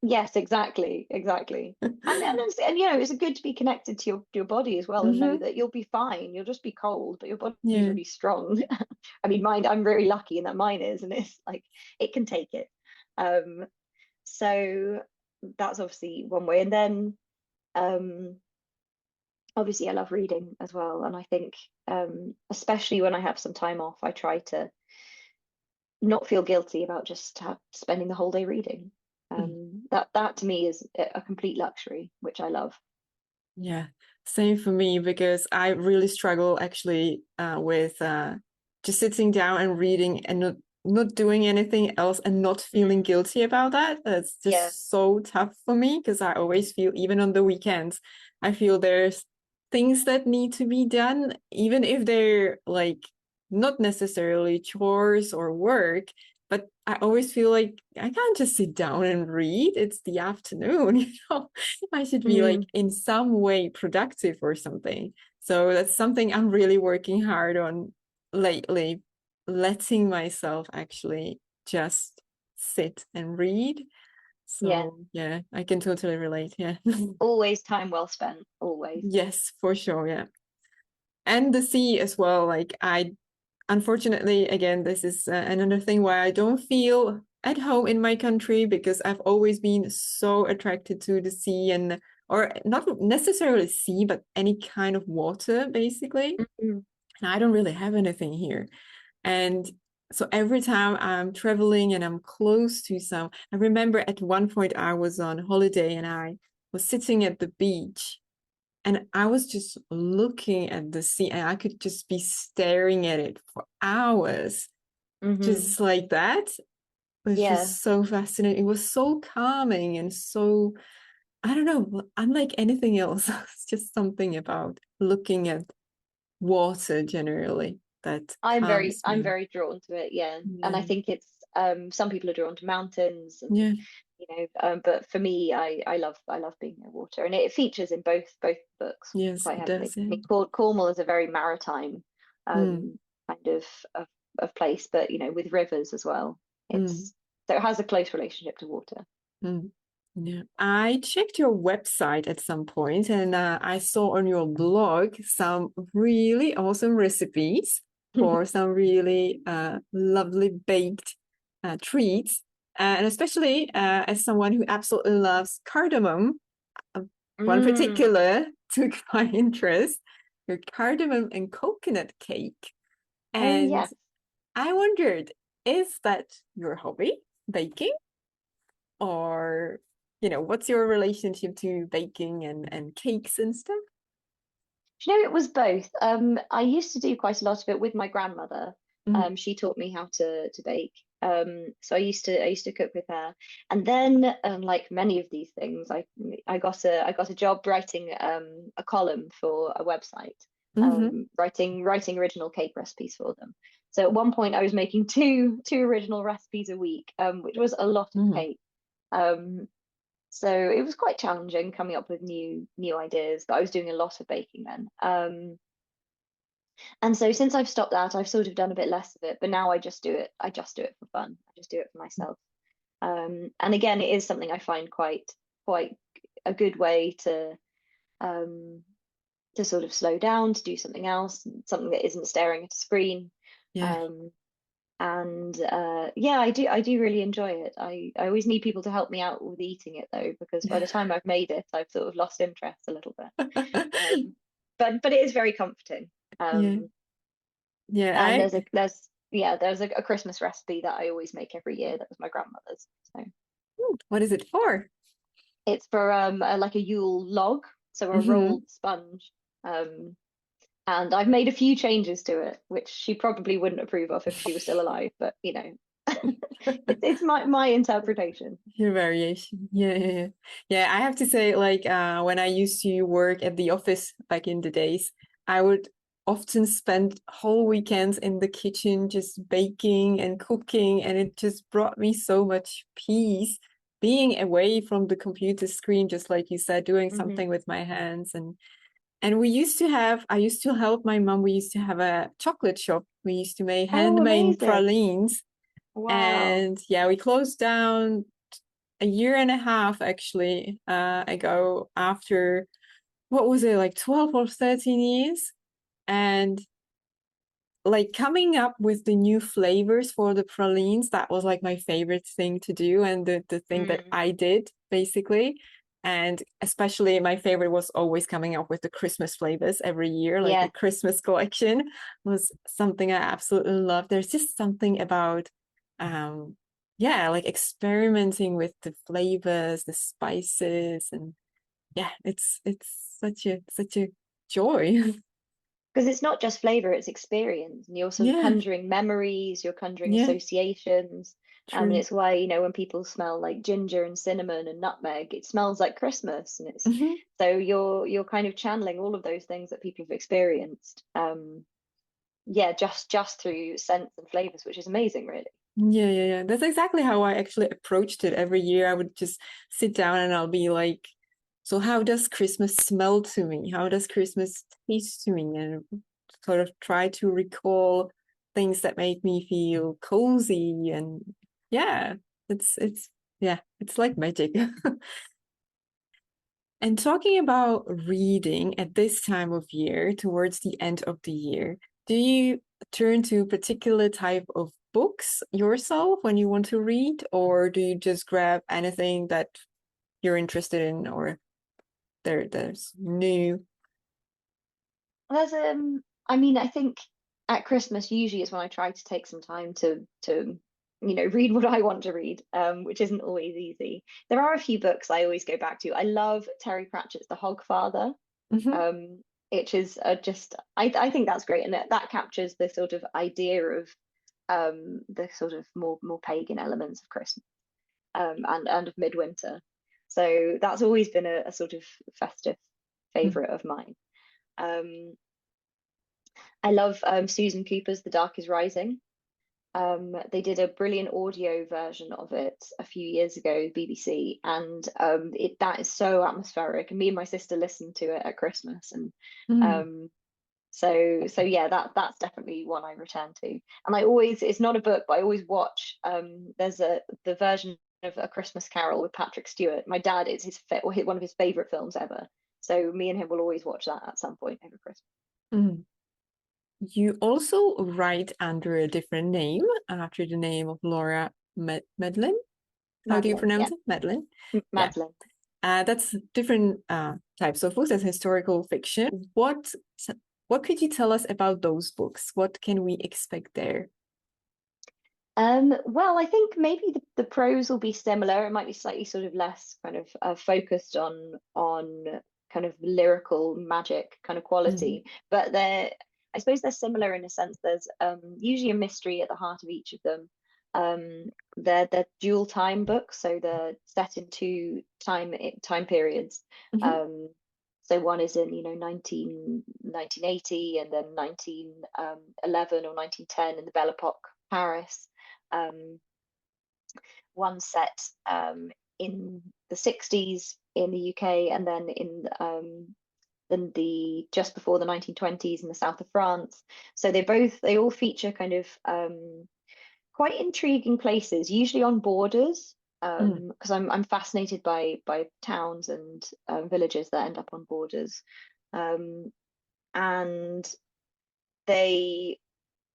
Yes, exactly, exactly. And you know, it's good to be connected to your body as well and know Hmm. that you'll be fine. You'll just be cold, but your body's Yeah. really strong. I mean, mine, I'm very lucky in that mine is, and it's like it can take it. Um, so that's obviously one way. And then um obviously I love reading as well. And I think especially when I have some time off, I try to not feel guilty about just spending the whole day reading. That to me is a complete luxury, which I love. Yeah, same for me because I really struggle actually with just sitting down and reading and not doing anything else and not feeling Mm. guilty about that. That's Yeah. just so tough for me because I always feel, even on the weekends, I feel there's things that need to be done, even if they're like not necessarily chores or work. But I always feel like I can't just sit down and read. It's the afternoon, you know. I should be like Mm. in some way productive or something. So that's something I'm really working hard on lately, letting myself actually just sit and read. Yeah. So yeah, I can totally relate. Yeah. Always time well spent, always. Yes, for sure. Yeah. And the sea as well. Like unfortunately, again, this is another thing why I don't feel at home in my country because I've always been so attracted to the sea and or not necessarily sea, but any kind of water, basically. Mm. And I don't really have anything here. And so every time I'm traveling and I'm close to some, I remember at one point I was on holiday and I was sitting at the beach and I was just looking at the sea and I could just be staring at it for hours, Hmm. just like that. It was Yeah. just so fascinating. It was so calming and so, I don't know, unlike anything else. It's just something about looking at water generally that calms I'm me. very drawn to it, yeah. And I Yeah. think it's some people are drawn to mountains and Yeah. you know, but for me I love being near water and it features in both books Yes, quite it heavily. does. I Yeah. mean Cornwall is a very maritime Mm, kind of, of place, but you know, with rivers as well. mm, It's so it has a close relationship to water. mm. Yeah, I checked your website at some point and I saw on your blog some really awesome recipes for some really lovely baked treats. And especially as someone who absolutely loves cardamom, uh, one Mm. particular took my interest, your cardamom and coconut cake. Oh And yes. I wondered, is that your hobby, baking? Or what's your relationship to baking and cakes and stuff? Do you know, it was both. I used to do quite a lot of it with my grandmother. Mm-hmm. She taught me how to bake. So I used to cook with her. And then, like many of these things, I got a job writing a column for a website, Mm-hmm. writing original cake recipes for them. So at one point, I was making two original recipes a week, which was a lot of Mm-hmm. cake. Um, so it was quite challenging coming up with new ideas, but I was doing a lot of baking then. And so since I've stopped that, I've sort of done a bit less of it, but now I just do it. I just do it for fun. I just do it for myself. And again, it is something I find quite a good way um, to sort of slow down, to do something else, something that isn't staring at a screen. Yeah. Um, and yeah, I do really enjoy it. I always need people to help me out with eating it though, because by the time I've made it, I've sort of lost interest a little bit. Um, but it is very comforting. Yeah. Um, Yeah. and I there's a Christmas recipe that I always make every year that was my grandmother's. So What is it for? it's for like a Yule log, so a Mm-hmm. rolled sponge. Um, and I've made a few changes to it, which she probably wouldn't approve of if she was still alive. But you know, it's my interpretation. Your variation. Yeah, yeah, yeah. Yeah, I have to say, like, when I used to work at the office back in the days, I would often spend whole weekends in the kitchen just baking and cooking, and it just brought me so much peace being away from the computer screen, just like you said, doing Hmm. something with my hands. And we used to have, I used to help my mom, we used to have a chocolate shop. We used to make Oh, handmade amazing! pralines. Wow. And yeah, we closed down a year and a half actually ago, after what was it, like 12 or 13 years, and like coming up with the new flavors for the pralines, that was like my favorite thing to do, and the thing that I did basically. And especially my favorite was always coming up with the Christmas flavors every year, like the Yeah, Christmas collection was something I absolutely love. There's just something about yeah, like experimenting with the flavors, the spices, and yeah, it's such a joy. because it's not just flavor, it's experience, and you're sort of Yeah, conjuring memories, you're conjuring yeah, associations. And true. it's why, you know, when people smell like ginger and cinnamon and nutmeg, it smells like Christmas. And it's Hmm. so you're kind of channeling all of those things that people have experienced. Yeah, just through scents and flavors, which is amazing, really. Yeah, yeah, yeah. That's exactly how I actually approached it. Every year I would just sit down and I'll be like, so how does Christmas smell to me? How does Christmas taste to me? And sort of try to recall things that make me feel cozy. And yeah, it's yeah, it's like magic. And talking about reading at this time of year, towards the end of the year, do you turn to a particular type of books yourself when you want to read, or do you just grab anything that you're interested in, or there's new? There's I mean, I think at Christmas usually is when I try to take some time to you know read what I want to read, which isn't always easy. There are a few books I always go back to. I love Terry Pratchett's The Hogfather, Hmm. um, which is just I think that's great, and that captures the sort of idea of the sort of more pagan elements of Christmas, and of midwinter. So that's always been a sort of festive favorite of mine. Um, I love Susan Cooper's The Dark is Rising. They did a brilliant audio version of it a few years ago, BBC, and that is so atmospheric. And me and my sister listened to it at Christmas, and Mm. um, so yeah, that's definitely one I return to. And I always, it's not a book, but I always watch. There's the version of A Christmas Carol with Patrick Stewart. My dad, it's one of his favorite films ever. So me and him will always watch that at some point over Christmas. Mm. You also write under a different name, after the name of Laura Madeleine. How do you Madeline, yeah, pronounce it? Madeleine? Yeah. Madeline. That's different types of books as historical fiction. What could you tell us about those books? What can we expect there? Well, I think maybe the prose will be similar. It might be slightly sort of less kind of focused on kind of lyrical magic kind of Mm. quality, but I suppose they're similar in a sense. There's usually a mystery at the heart of each of them. They're dual time books, so they're set in two time periods. Mhm. Um, so one is in, you know, 1980, and then 1911 or 1910 in the Belle Epoque Paris. Um, One set in the 60s in the UK, and then in the just before the 1920s in the south of France. So they all feature kind of quite intriguing places, usually on borders. Mm. Because I'm fascinated by towns and villages that end up on borders, um, and they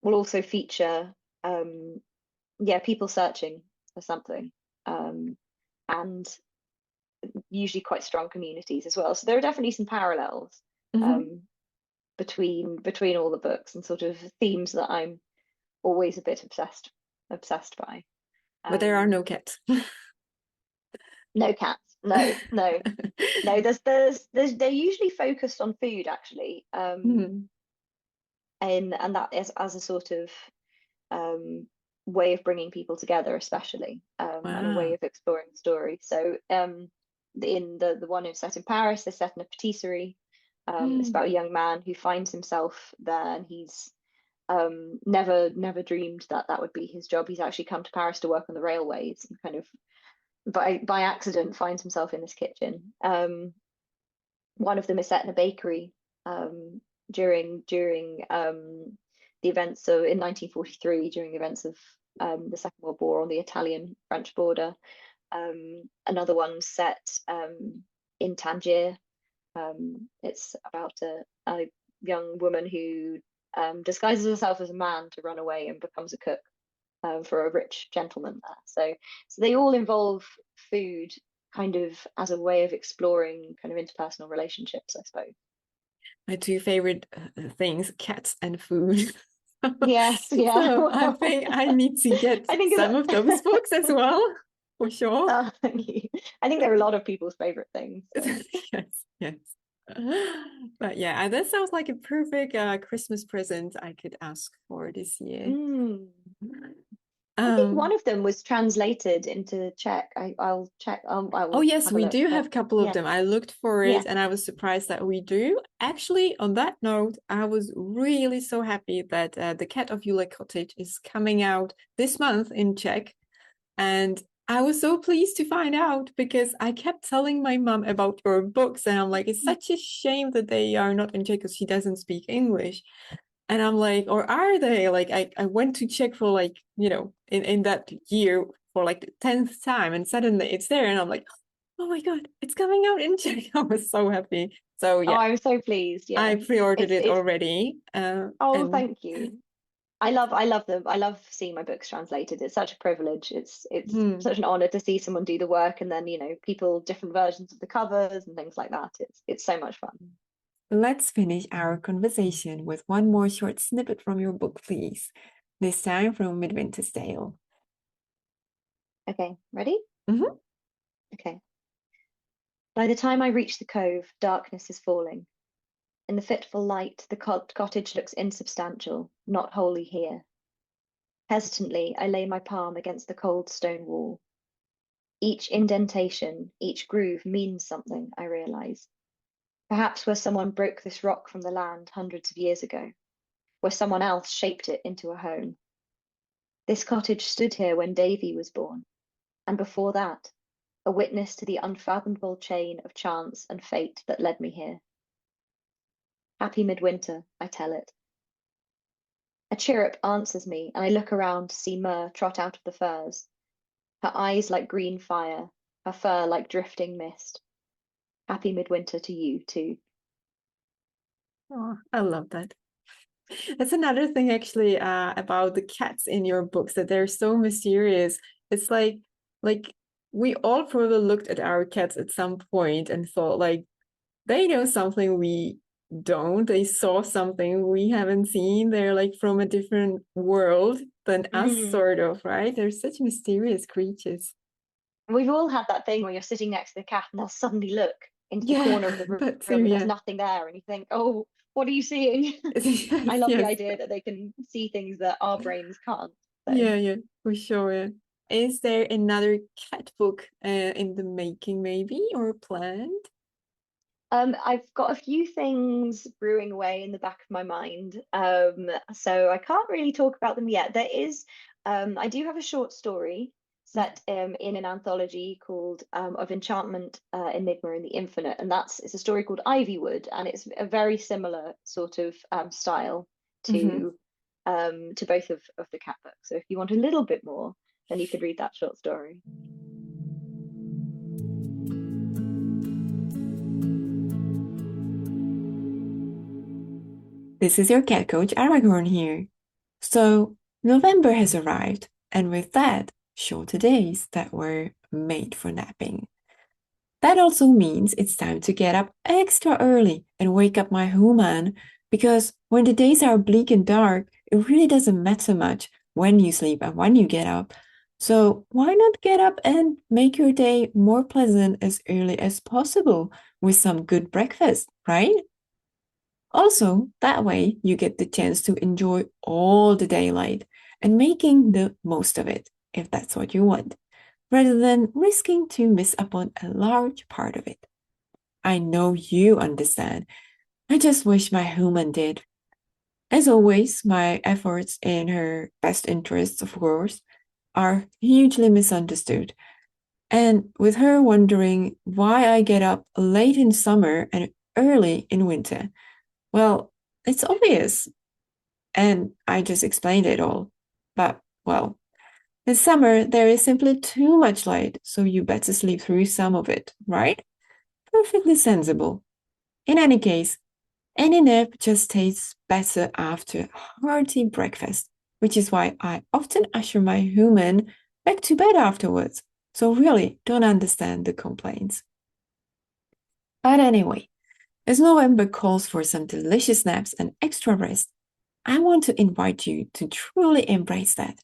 will also feature yeah, people searching for something, um, and usually quite strong communities as well. So there are definitely some parallels Mhm. um, between all the books, and sort of themes that I'm always a bit obsessed by. But there are Um, no cats. no cats, no. There's they're usually focused on food actually, Mm. and that is as a sort of um, way of bringing people together, especially, and a way Wow. of exploring the story. So, in the one set in Paris, they're set in a patisserie. It's Mm. about a young man who finds himself there, and he's never dreamed that that would be his job. He's actually come to Paris to work on the railways, and kind of by accident finds himself in this kitchen. One of them is set in a bakery um, during the events of in 1943, during the events of the Second World War on the Italian-French border. Another one set in Tangier. It's about a young woman who disguises herself as a man to run away and becomes a cook for a rich gentleman there. So they all involve food kind of as a way of exploring kind of interpersonal relationships, I suppose. My two favorite things, cats and food. Yes, yeah. So I Well, think I need to get I think some of those books as well, for sure. thank you. I think they're a lot of people's favorite things. So. Yes, yes. But yeah, that sounds like a perfect Christmas present I could ask for this year. Mm. I think one of them was translated into Czech. I'll check. I Oh will yes, have a we look. do But have a couple of yeah, them. I looked for yeah. it and I was surprised that we do. Actually, on that note, I was really so happy that the Cat of Yule Cottage is coming out this month in Czech. And I was so pleased to find out because I kept telling my mom about your books and I'm like, it's such a shame that they are not in Czech because she doesn't speak English. And I'm like, or are they? Like I went to Czech for like, in that year for like the 10th time and suddenly it's there and I'm like, oh my God, it's coming out in Czech. I was so happy. So Oh, yeah, I'm so pleased. I Yeah, pre-ordered it it's. already. Oh, And thank you. I love them. I love seeing my books translated. It's such a privilege. It's hmm, such an honor to see someone do the work and then, people different versions of the covers and things like that. It's so much fun. let's finish our conversation with one more short snippet from your book, please. This time from Midwinter's Tale. Okay, ready? Mhm. Okay. By the time I reach the cove, darkness is falling. In the fitful light, the cottage looks insubstantial, not wholly here. Hesitantly, I lay my palm against the cold stone wall. Each indentation, each groove means something, I realize. Perhaps where someone broke this rock from the land hundreds of years ago, where someone else shaped it into a home. This cottage stood here when Davy was born, and before that, a witness to the unfathomable chain of chance and fate that led me here. Happy midwinter, I tell it. A chirrup answers me, and I look around to see Myrrh trot out of the firs, her eyes like green fire, her fur like drifting mist. Happy midwinter to you, too. Oh, I love that. That's another thing actually about the cats in your books that they're so mysterious. It's like we all probably looked at our cats at some point and thought like they know something we don't. They saw something we haven't seen. They're like from a different world than us, Mm. sort of, right? They're such mysterious creatures. We've all had that thing where you're sitting next to the cat and they'll suddenly look into the Yeah, corner of the room that too, and there's yeah. nothing there, and you think, oh, what are you seeing? I Yes, love the yes. idea that they can see things that our brains can't. So. Yeah, yeah, for sure. Yeah. Is there another cat book in the making, maybe, or planned? I've got a few things brewing away in the back of my mind. So I can't really talk about them yet. I do have a short story set in an anthology called Of Enchantment, Enigma, and the Infinite, and it's a story called Ivywood, and it's a very similar sort of style Mm-hmm. to both of the cat books. So if you want a little bit more, then you could read that short story. This is your cat coach Aragorn here. So, November has arrived, and with that, shorter days that were made for napping. That also means it's time to get up extra early and wake up my human, because when the days are bleak and dark, it really doesn't matter much when you sleep and when you get up. So, why not get up and make your day more pleasant as early as possible with some good breakfast, right? Also, that way you get the chance to enjoy all the daylight and making the most of it, if that's what you want, rather than risking to miss upon a large part of it. I know you understand. I just wish my human did. As always, my efforts in her best interests, of course, are hugely misunderstood. And with her wondering why I get up late in summer and early in winter, well, it's obvious. And I just explained it all. But, well, In summer, there is simply too much light, so you better sleep through some of it, right? Perfectly sensible. In any case, any nap just tastes better after a hearty breakfast, which is why I often usher my human back to bed afterwards. So really don't understand the complaints. But anyway, as November calls for some delicious naps and extra rest, I want to invite you to truly embrace that.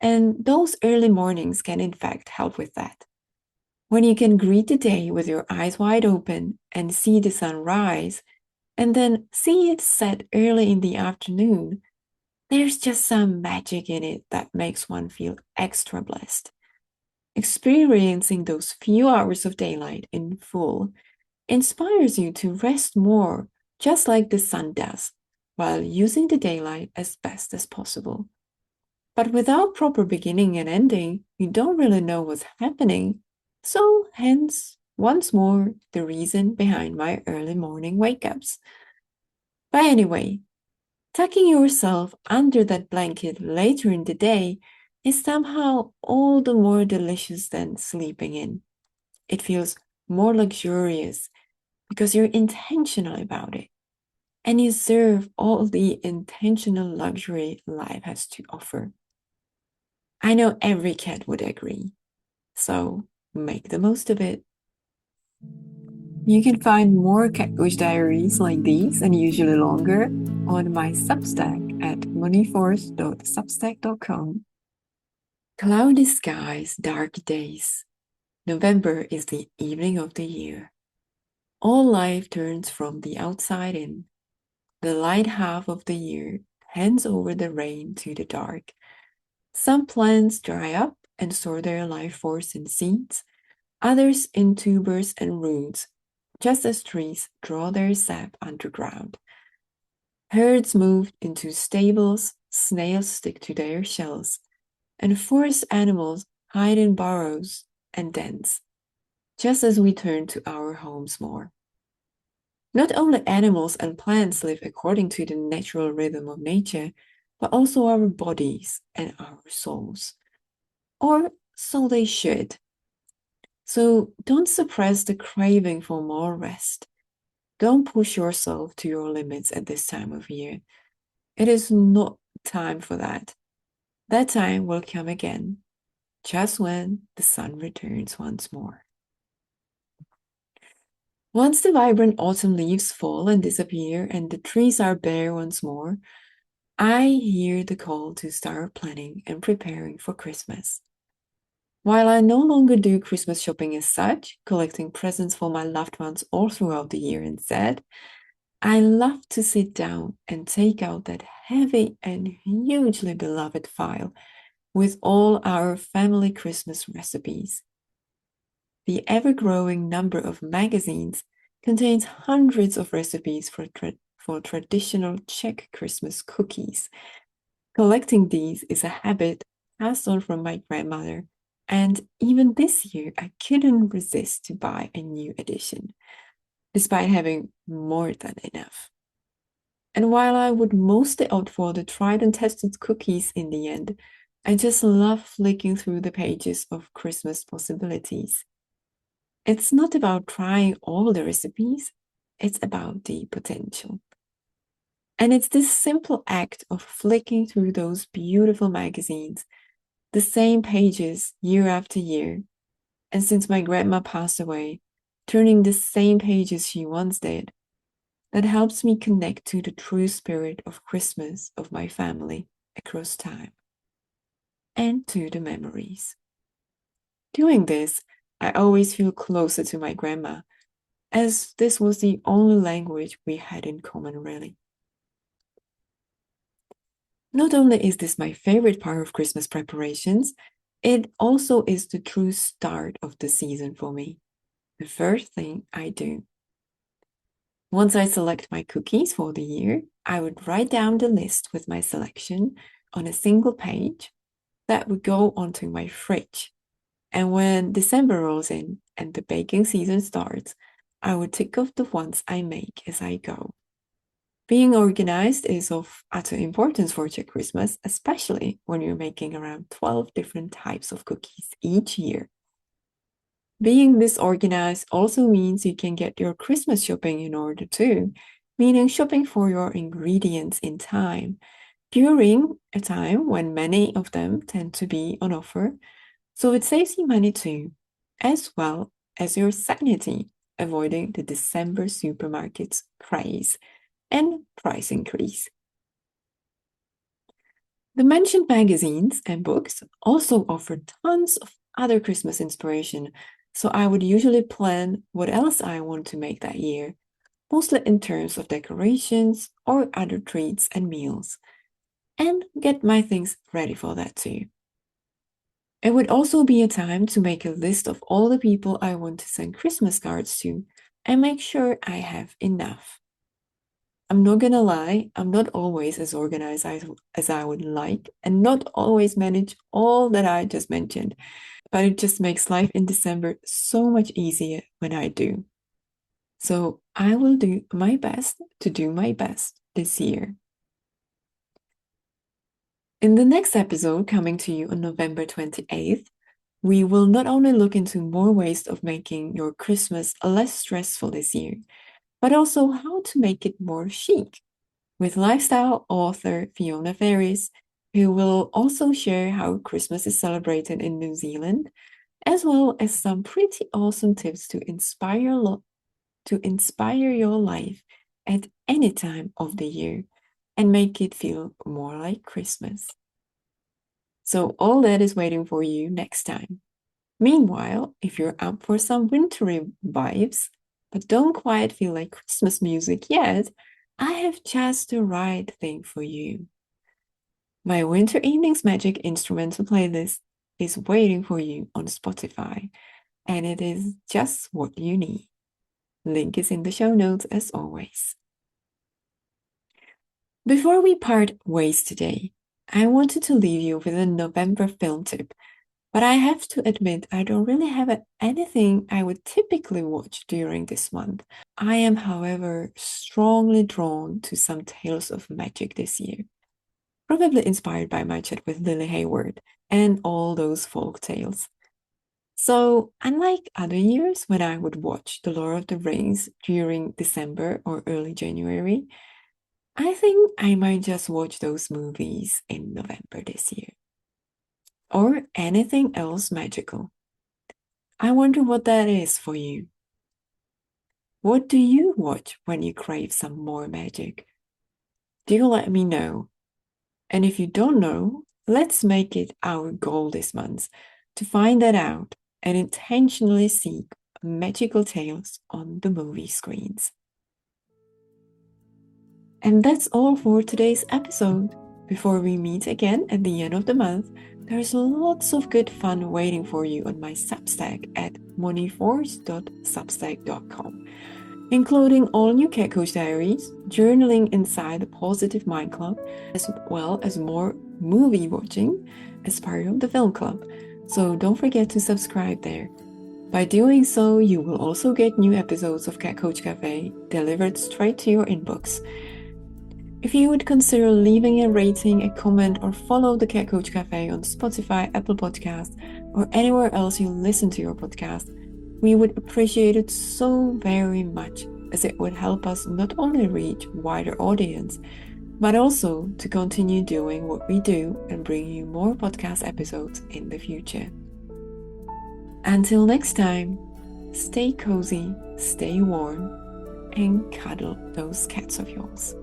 And those early mornings can in fact help with that. When you can greet the day with your eyes wide open and see the sun rise, and then see it set early in the afternoon, there's just some magic in it that makes one feel extra blessed. Experiencing those few hours of daylight in full inspires you to rest more, just like the sun does, while using the daylight as best as possible. But without proper beginning and ending, you don't really know what's happening. So, hence, once more, the reason behind my early morning wake ups. But anyway, tucking yourself under that blanket later in the day is somehow all the more delicious than sleeping in. It feels more luxurious because you're intentional about it and you serve all the intentional luxury life has to offer. I know every cat would agree, so make the most of it. You can find more Cat Coach diaries like these and usually longer on my Substack at moneyforce.substack.com. Cloudy skies, dark days. November is the evening of the year. All life turns from the outside in. The light half of the year hands over the rain to the dark. Some plants dry up and store their life force in seeds, others in tubers and roots, just as trees draw their sap underground. Herds move into stables, snails stick to their shells, and forest animals hide in burrows and dens, just as we turn to our homes more. Not only animals and plants live according to the natural rhythm of nature, but also our bodies and our souls. Or so they should. So don't suppress the craving for more rest. Don't push yourself to your limits at this time of year. It is not time for that. That time will come again, just when the sun returns once more. Once the vibrant autumn leaves fall and disappear and the trees are bare once more, I hear the call to start planning and preparing for Christmas. While I no longer do Christmas shopping as such, collecting presents for my loved ones all throughout the year instead, I love to sit down and take out that heavy and hugely beloved file with all our family Christmas recipes. The ever-growing number of magazines contains hundreds of recipes for traditional Czech Christmas cookies. Collecting these is a habit passed on from my grandmother, and even this year I couldn't resist to buy a new edition, despite having more than enough. And while I would mostly opt for the tried and tested cookies in the end, I just love flicking through the pages of Christmas possibilities. It's not about trying all the recipes, it's about the potential. And it's this simple act of flicking through those beautiful magazines, the same pages year after year, and since my grandma passed away, turning the same pages she once did, that helps me connect to the true spirit of Christmas of my family across time and to the memories. Doing this, I always feel closer to my grandma, as this was the only language we had in common, really. Not only is this my favorite part of Christmas preparations, it also is the true start of the season for me. The first thing I do. Once I select my cookies for the year, I would write down the list with my selection on a single page that would go onto my fridge. And when December rolls in and the baking season starts, I would tick off the ones I make as I go. Being organized is of utter importance for Czech Christmas, especially when you're making around 12 different types of cookies each year. Being this organized also means you can get your Christmas shopping in order too, meaning shopping for your ingredients in time, during a time when many of them tend to be on offer, so it saves you money too, as well as your sanity, avoiding the December supermarket's craze and price increase. The mentioned magazines and books also offer tons of other Christmas inspiration, so I would usually plan what else I want to make that year, mostly in terms of decorations or other treats and meals, and get my things ready for that too. It would also be a time to make a list of all the people I want to send Christmas cards to and make sure I have enough. I'm not gonna lie, I'm not always as organized as I would like and not always manage all that I just mentioned, but it just makes life in December so much easier when I do. So I will do my best to do my best this year. In the next episode, coming to you on November 28th, we will not only look into more ways of making your Christmas less stressful this year, but also how to make it more chic, with lifestyle author Fiona Ferris, who will also share how Christmas is celebrated in New Zealand, as well as some pretty awesome tips to inspire your life at any time of the year and make it feel more like Christmas. So all that is waiting for you next time. Meanwhile, if you're up for some wintry vibes, but don't quite feel like Christmas music yet, I have just the right thing for you. My Winter Evenings Magic instrumental playlist is waiting for you on Spotify, and it is just what you need. Link is in the show notes as always. Before we part ways today, I wanted to leave you with a November film tip, but I have to admit I don't really have anything I would typically watch during this month. I am, however, strongly drawn to some tales of magic this year, probably inspired by my chat with Lili Hayward and all those folk tales. So, unlike other years when I would watch The Lord of the Rings during December or early January, I think I might just watch those movies in November this year. Or anything else magical. I wonder what that is for you. What do you watch when you crave some more magic? Do let me know. And if you don't know, let's make it our goal this month to find that out and intentionally seek magical tales on the movie screens. And that's all for today's episode. Before we meet again at the end of the month, there's lots of good fun waiting for you on my Substack at moniforce.substack.com, including all new Cat Coach diaries, journaling inside the Positive Mind Club, as well as more movie watching as part of the film club. So don't forget to subscribe there. By doing so, you will also get new episodes of Cat Coach Cafe delivered straight to your inbox. If you would consider leaving a rating, a comment, or follow the Cat Coach Cafe on Spotify, Apple Podcasts, or anywhere else you listen to your podcast, we would appreciate it so very much, as it would help us not only reach wider audience, but also to continue doing what we do and bring you more podcast episodes in the future. Until next time, stay cozy, stay warm, and cuddle those cats of yours.